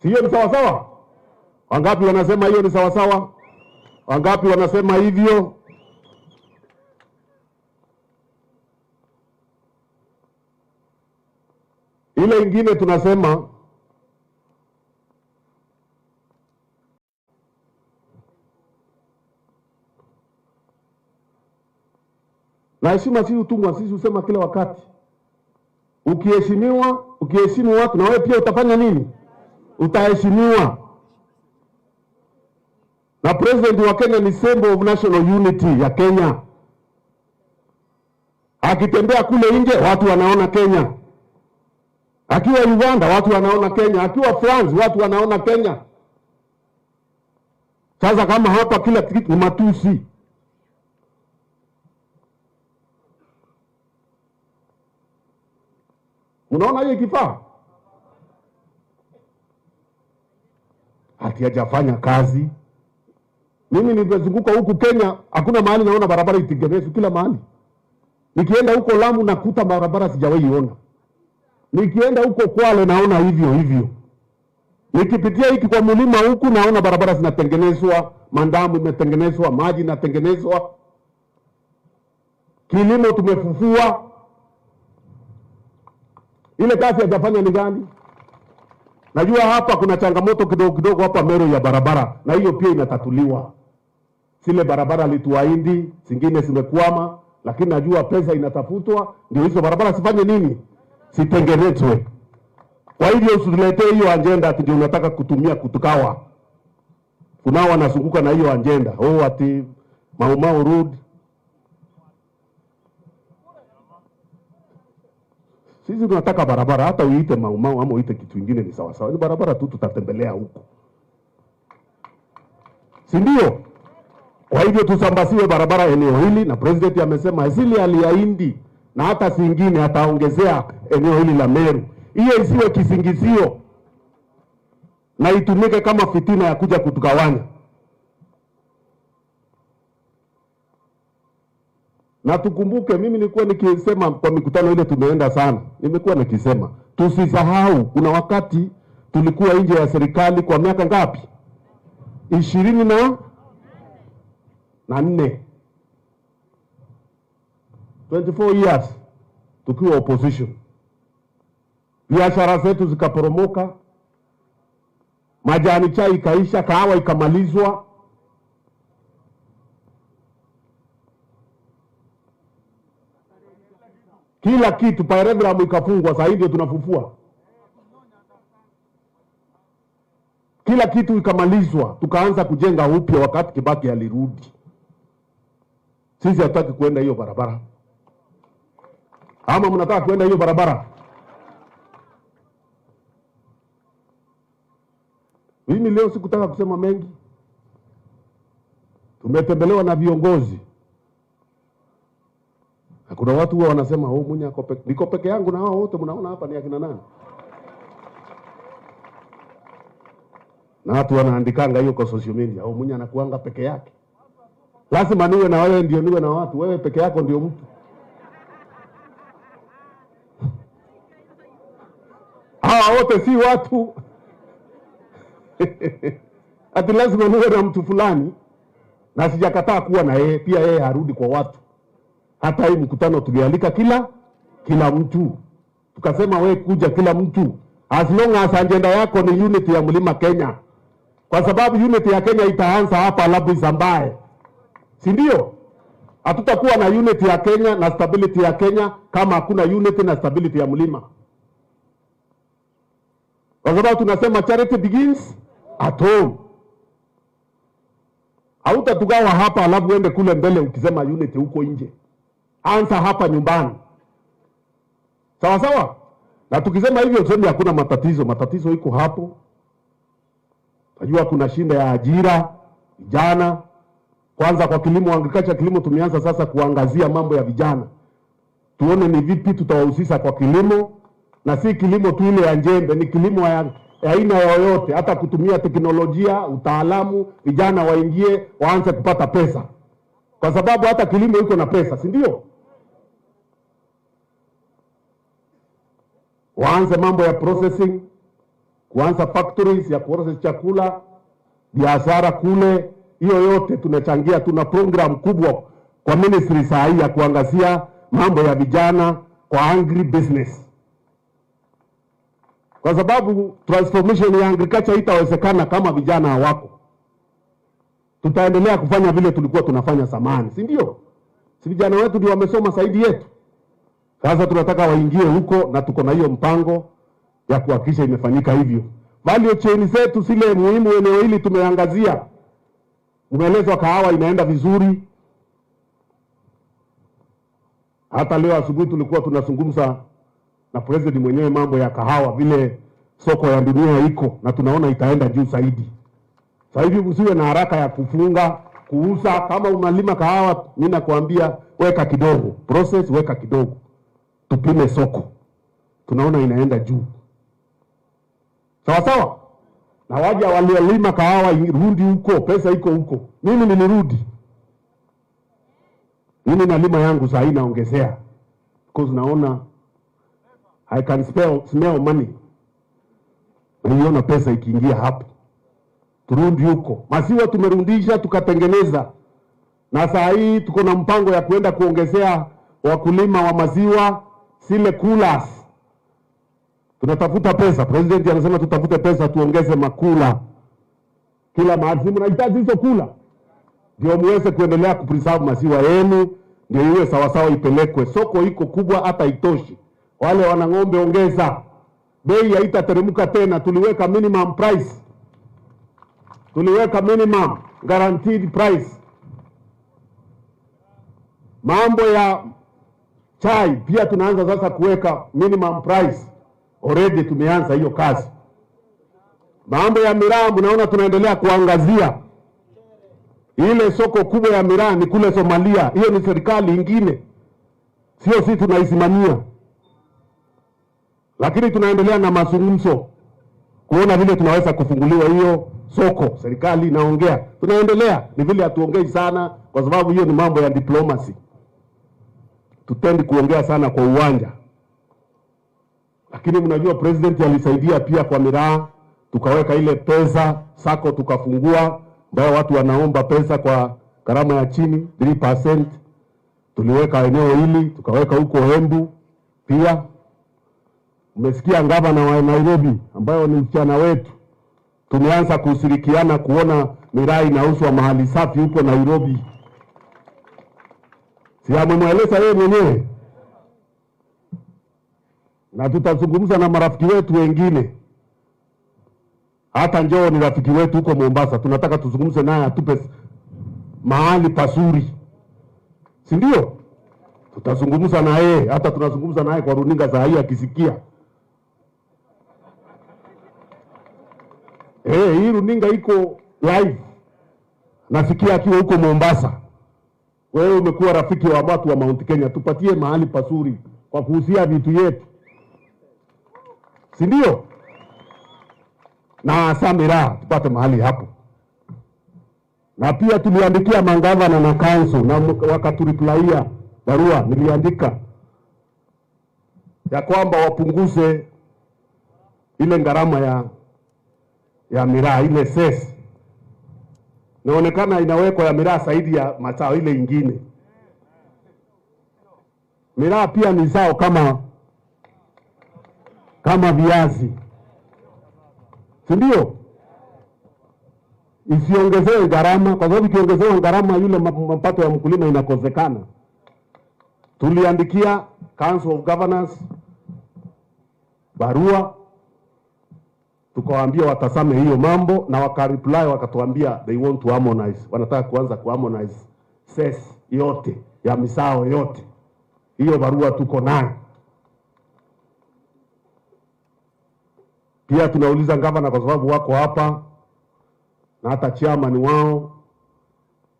Si hiyo ni sawa sawa? Wangapi wanasema hiyo ni sawa sawa? Wangapi wanasema hivyo? Ile ingine tunasema na heshima si utumwa, sisi usema kila wakati. Ukiheshimiwa, ukiheshimu watu na wewe pia utafanya nini? Utaheshimiwa. Na president wa Kenya ni symbol of national unity ya Kenya. Akitembea kule nje watu wanaona Kenya. Akiwa Uganda watu wanaona Kenya. Akiwa France watu wanaona Kenya. Sasa kama hapa kila kitu ni matusi. Unaona hiyo kifaa? Ati hajafanya kazi. Mimi nimezunguka huku Kenya, hakuna mahali naona barabara itengenezwe, kila mahali. Nikienda huko Lamu nakuta barabara sijawahi ona. Nikienda huko Kwale naona hivyo hivyo. Nikipitia hiki kwa mlima huku naona barabara zinatengenezwa, mandamu imetengenezwa, maji inatengenezwa. Kilimo tumefufua. Ile kazi hajafanya ni gani? Najua hapa kuna changamoto kidogo kidogo hapa Meru ya barabara, na hiyo pia inatatuliwa. Zile barabara lituahidi, zingine zimekwama, lakini najua pesa inatafutwa, ndio hizo barabara sifanye nini? Sitengenezwe. Kwa hivyo usituletee hiyo agenda ati ndio unataka kutumia kutukawa. Kunao wanazunguka na hiyo agenda. Oh ati Mau Road. Sisi tunataka barabara, hata uite Mau ama uite kitu kingine ni sawa sawa. Ni barabara tu tutatembelea huko. Si ndio? Kwa hivyo tusambasiwe barabara eneo hili, na president amesema zile aliahidi na hata zingine ataongezea eneo hili la Meru. Hiyo isiwe kisingizio na itumike kama fitina ya kuja kutugawanya. Na tukumbuke, mimi nilikuwa nikisema kwa mikutano ile tumeenda sana, nimekuwa nikisema tusisahau kuna wakati tulikuwa nje ya serikali kwa miaka ngapi? 24 24 years tukiwa opposition. Biashara zetu zikaporomoka, majani chai ikaisha, kahawa ikamalizwa. Kila kitu pyrethrum ikafungwa, sasa ndio tunafufua. Kila kitu ikamalizwa, tukaanza kujenga upya wakati Kibaki alirudi. Sisi hatutaki kuenda hiyo barabara. Ama mnataka kuenda hiyo barabara? Mimi leo sikutaka kusema mengi. Tumetembelewa na viongozi. Kuna watu huwa wanasema Munya ako peke. Niko peke yangu na hao wote mnaona hapa ni akina nani? Na watu wanaandikanga hiyo kwa social media, Munya anakuanga peke yake. Lazima niwe na wewe ndio niwe na watu. Wewe peke yako ndio mtu. Hawa wote si watu. Ati lazima niwe na mtu fulani. Na sijakataa kuwa na yeye, pia yeye harudi kwa watu. Hata hii mkutano tulialika kila mtu. Tukasema wewe kuja kila mtu. As long as agenda yako ni unity ya Mlima Kenya. Kwa sababu unity ya Kenya itaanza hapa alafu isambae. Si ndio? Hatutakuwa na unity ya Kenya na stability ya Kenya kama hakuna unity na stability ya mlima. Kwa sababu tunasema charity begins at home. Hautatugawa hapa alafu uende kule mbele ukisema unity huko nje. Anza hapa nyumbani. Sawa sawa? Na tukisema hivyo tuseme hakuna matatizo. Matatizo iko hapo. Unajua kuna shinda ya ajira, vijana. Kwanza kwa kilimo, agriculture kilimo tumeanza sasa kuangazia mambo ya vijana. Tuone ni vipi tutawahusisha kwa kilimo, na si kilimo tu ile ya njembe, ni kilimo ya aina yoyote, hata kutumia teknolojia, utaalamu, vijana waingie, waanze kupata pesa. Kwa sababu hata kilimo iko na pesa, si ndio? Waanze mambo ya processing, kuanza factories ya kuprocess chakula, biashara kule. Hiyo yote tunachangia, tuna program kubwa kwa ministry saa hii ya kuangazia mambo ya vijana kwa agri business. Kwa sababu transformation ya agriculture itawezekana kama vijana hawako. Tutaendelea kufanya vile tulikuwa tunafanya zamani, si ndio? Si vijana wetu ndio wamesoma zaidi yetu. Sasa tunataka waingie huko, na tuko na hiyo mpango ya kuhakikisha imefanyika hivyo. Value chain zetu zile muhimu eneo hili tumeangazia. Umeelezwa kahawa inaenda vizuri. Hata leo asubuhi tulikuwa tunazungumza na president mwenyewe mambo ya kahawa, vile soko ya dunia iko, na tunaona itaenda juu zaidi. Sasa hivi usiwe na haraka ya kufunga, kuuza. Kama unalima kahawa, mimi nakwambia weka kidogo, process weka kidogo. Tupime soko. Tunaona inaenda juu. Sawa sawa? Na waja waliolima kahawa rudi huko, pesa iko huko. Mimi nilirudi. Mimi nalima yangu saa hii naongezea. Because naona I can smell money. Naiona pesa ikiingia hapo. Turudi huko. Maziwa tumerundisha tukatengeneza. Na saa hii tuko na mpango ya kuenda kuongezea wakulima wa maziwa zile coolers. Tunatafuta pesa. President anasema tutafute pesa tuongeze makula. Kila mahali mnahitaji hizo kula. Ndio muweze kuendelea kupreserve maziwa yenu, ndio iwe sawa sawa ipelekwe. Soko iko kubwa hata itoshi. Wale wana ng'ombe ongeza. Bei haitateremka tena. Tuliweka minimum price. Tuliweka minimum guaranteed price. Mambo ya chai pia tunaanza sasa kuweka minimum price. Already tumeanza hiyo kazi. Mambo ya miraa mnaona tunaendelea kuangazia. Ile soko kubwa ya miraa ni kule Somalia. Hiyo ni serikali ingine. Sio sisi tunaisimamia. Lakini tunaendelea na mazungumzo kuona vile tunaweza kufunguliwa hiyo soko. Serikali inaongea. Tunaendelea, ni vile hatuongei sana kwa sababu hiyo ni mambo ya diplomacy. Tutendi kuongea sana kwa uwanja. Lakini mnajua president alisaidia pia kwa miraa, tukaweka ile pesa sako tukafungua, ambayo watu wanaomba pesa kwa gharama ya chini 3%. Tuliweka eneo hili, tukaweka huko Embu pia. Umesikia gavana wa Nairobi ambayo ni msichana wetu tumeanza kushirikiana kuona miraa inauzwa mahali safi huko Nairobi. Si amemweleza yeye mwenyewe, na tutazungumza na marafiki wetu wengine. Hata Njoo ni rafiki wetu huko Mombasa, tunataka tuzungumze naye atupe mahali pazuri, si ndio? Tutazungumza na yeye, hata tunazungumza naye kwa runinga za hii akisikia. Hii runinga iko live, nasikia akiwa huko Mombasa. Wewe umekuwa rafiki wa watu wa Mount Kenya, tupatie mahali pazuri kwa kuhusia vitu yetu, si ndio? Na Samira tupate mahali hapo. Na pia tuliandikia mangavana na council na wakaturiplaia barua, niliandika ya kwamba wapunguze ile gharama ya miraa, ile cess. Naonekana inawekwa ya miraa zaidi ya mazao ile ingine. Miraa pia ni zao kama viazi, si ndio? Isiongezewe gharama, kwa sababu ikiongezewa gharama yule mapato ya mkulima inakosekana. Tuliandikia Council of Governors barua, tukawaambia watasame hiyo mambo, na wakareply wakatuambia they want to harmonize, wanataka kuanza kuharmonize cess yote ya misao yote. Hiyo barua tuko nayo. Pia tunauliza gavana, kwa sababu wako hapa na hata chairman wao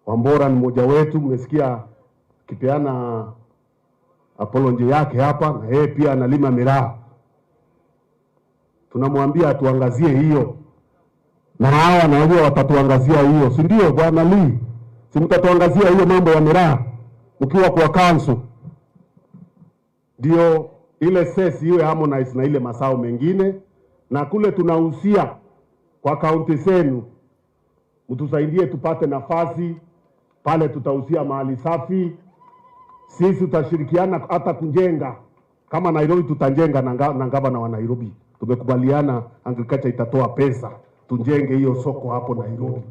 Wambora ni mmoja wetu, mmesikia kipeana apology yake hapa, na yeye pia analima miraa. Tunamwambia atuangazie hiyo, na hawa najua watatuangazia hiyo, si ndio bwana Lee? Si mtatuangazia hiyo mambo ya miraa ukiwa kwa council, ndio ile cess iwe harmonize na ile masao mengine. Na kule tunahusia kwa kaunti zenu, mtusaidie tupate nafasi pale, tutahusia mahali safi. Sisi tutashirikiana hata kujenga, kama Nairobi tutajenga na gavana wa Nairobi. Tumekubaliana agriculture itatoa pesa tujenge hiyo soko hapo Nairobi.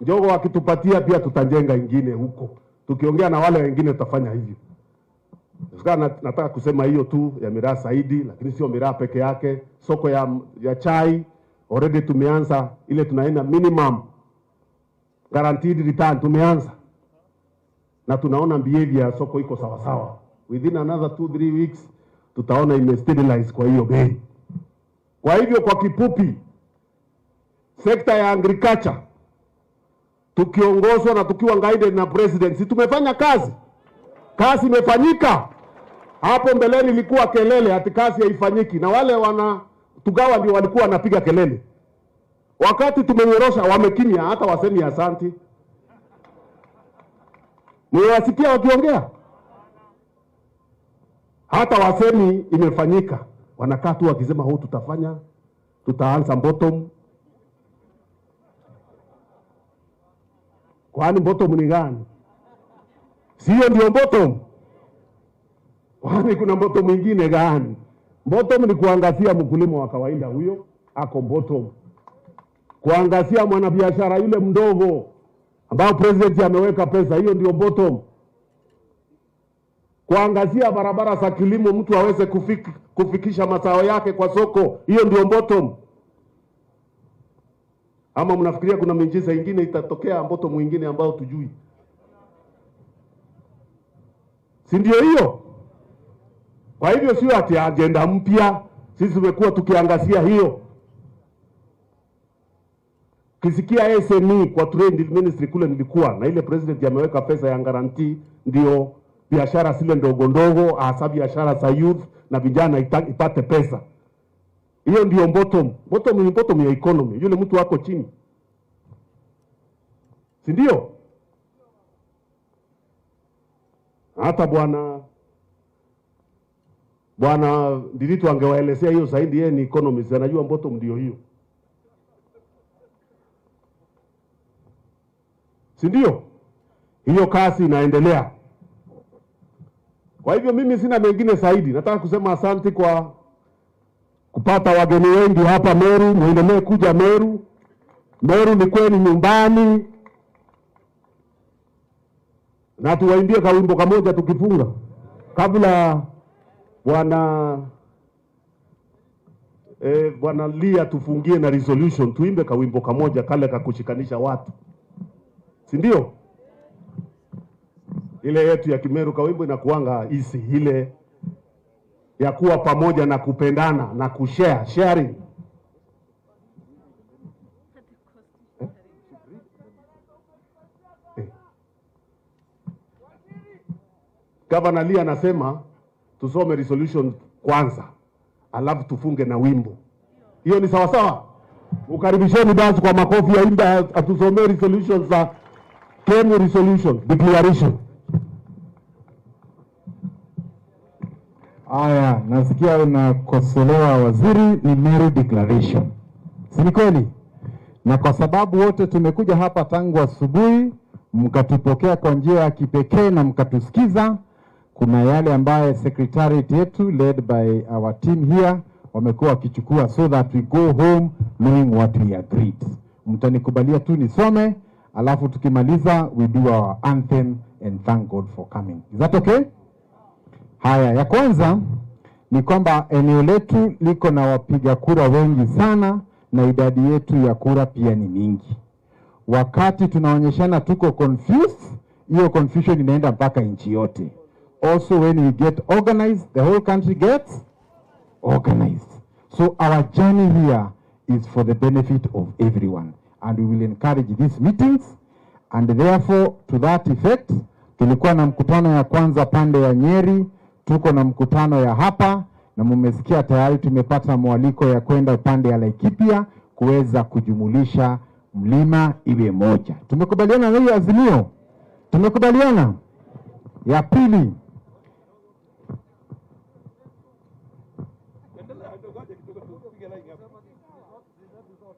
Njogo wakitupatia pia tutajenga ingine huko. Tukiongea na wale wengine tutafanya hivyo. Nataka kusema hiyo tu ya miraa zaidi, lakini sio miraa peke yake. Soko ya chai already tumeanza, ile tunaenda minimum guaranteed return tumeanza, na tunaona behavior ya soko iko sawa sawa. Within another 2-3 weeks tutaona imestabilize kwa hiyo bei. Kwa hivyo kwa kifupi, sekta ya agriculture tukiongozwa na tukiwa guided na president, si tumefanya kazi imefanyika. Hapo mbeleni ilikuwa kelele ati kazi haifanyiki, na wale tugawa ndio walikuwa wanapiga kelele. Wakati tumenyorosha wamekimya, hata wasemi asante. Mwasikia wakiongea? Hata wasemi imefanyika, wanakaa tu wakisema tutafanya, tutaanza bottom. Kwani bottom ni gani? Sio ndio bottom? Kwani kuna bottom mwingine gani? Bottom ni kuangazia mkulima wa kawaida, huyo ako bottom. Kuangazia mwanabiashara yule mdogo ambao president ameweka pesa, hiyo ndio bottom. Kuangazia barabara za kilimo, mtu aweze kufikisha mazao yake kwa soko, hiyo ndio bottom. Ama mnafikiria kuna miujiza ingine itatokea bottom mwingine ambao tujui? Si ndio hiyo? Kwa hivyo sio ati agenda mpya, sisi tumekuwa tukiangazia hiyo. Kisikia SME kwa trade ministry kule nilikuwa na ile president ameweka pesa ya guarantee, ndio biashara zile ndogo ndogo, hasa biashara za youth na vijana ipate pesa. Hiyo ndio bottom. Bottom ni bottom ya economy, yule mtu wako chini, si ndio? Hata bwana Ndiritu angewaelezea hiyo zaidi, yeye ni economist, anajua bottom ndio hiyo, si ndio? Hiyo kazi inaendelea. Kwa hivyo mimi sina mengine zaidi, nataka kusema asante kwa kupata wageni wengi hapa Meru. Muendelee kuja Meru, Meru ni kweli nyumbani, na tuwaimbie kawimbo kamoja tukifunga kabla Bwana Lia tufungie na resolution. Tuimbe kawimbo kamoja kale kakushikanisha watu, si ndio? Ile yetu ya Kimeru kawimbo inakuanga isi ile ya kuwa pamoja na kupendana na kushare, sharing. Gavana Lia anasema tusome resolution kwanza, alafu tufunge na wimbo. Hiyo ni sawa sawa? Ukaribisheni basi kwa makofi ya imba atusomee resolutions za Kenya resolution declaration. Aya, nasikia unakosolewa waziri, ni Meru declaration. Si ni kweli? Na kwa sababu wote tumekuja hapa tangu asubuhi, mkatupokea kwa njia ya kipekee na mkatusikiza, kuna yale ambaye secretariat yetu led by our team here wamekuwa wakichukua so that we go home knowing what we agreed. Mtanikubalia tu nisome, alafu tukimaliza we do our anthem and thank God for coming. Is that okay? Haya, ya kwanza ni kwamba eneo letu liko na wapiga kura wengi sana na idadi yetu ya kura pia ni mingi. Wakati tunaonyeshana tuko confused, hiyo confusion inaenda mpaka nchi yote. Also when we get organized, the whole country gets organized. So our journey here is for the benefit of everyone, and we will encourage these meetings, and therefore to that effect tulikuwa na mkutano ya kwanza pande ya Nyeri, tuko na mkutano ya hapa, na mmesikia tayari tumepata mwaliko ya kwenda upande ya Laikipia kuweza kujumulisha mlima iwe moja. Tumekubaliana na hiyo azimio? Tumekubaliana? Ya pili,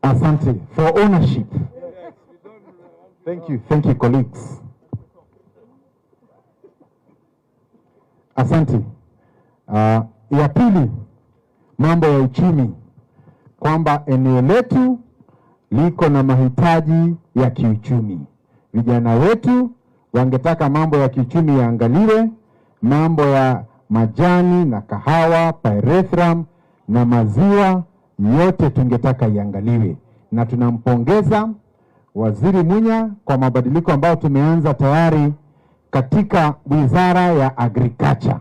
asante for ownership. Thank you colleagues. Asante. Ya pili, mambo ya uchumi, kwamba eneo letu liko na mahitaji ya kiuchumi. Vijana wetu wangetaka mambo ya kiuchumi yaangaliwe, mambo ya majani na kahawa, pyrethrum na maziwa yote tungetaka iangaliwe, na tunampongeza Waziri Munya kwa mabadiliko ambayo tumeanza tayari katika Wizara ya Agriculture.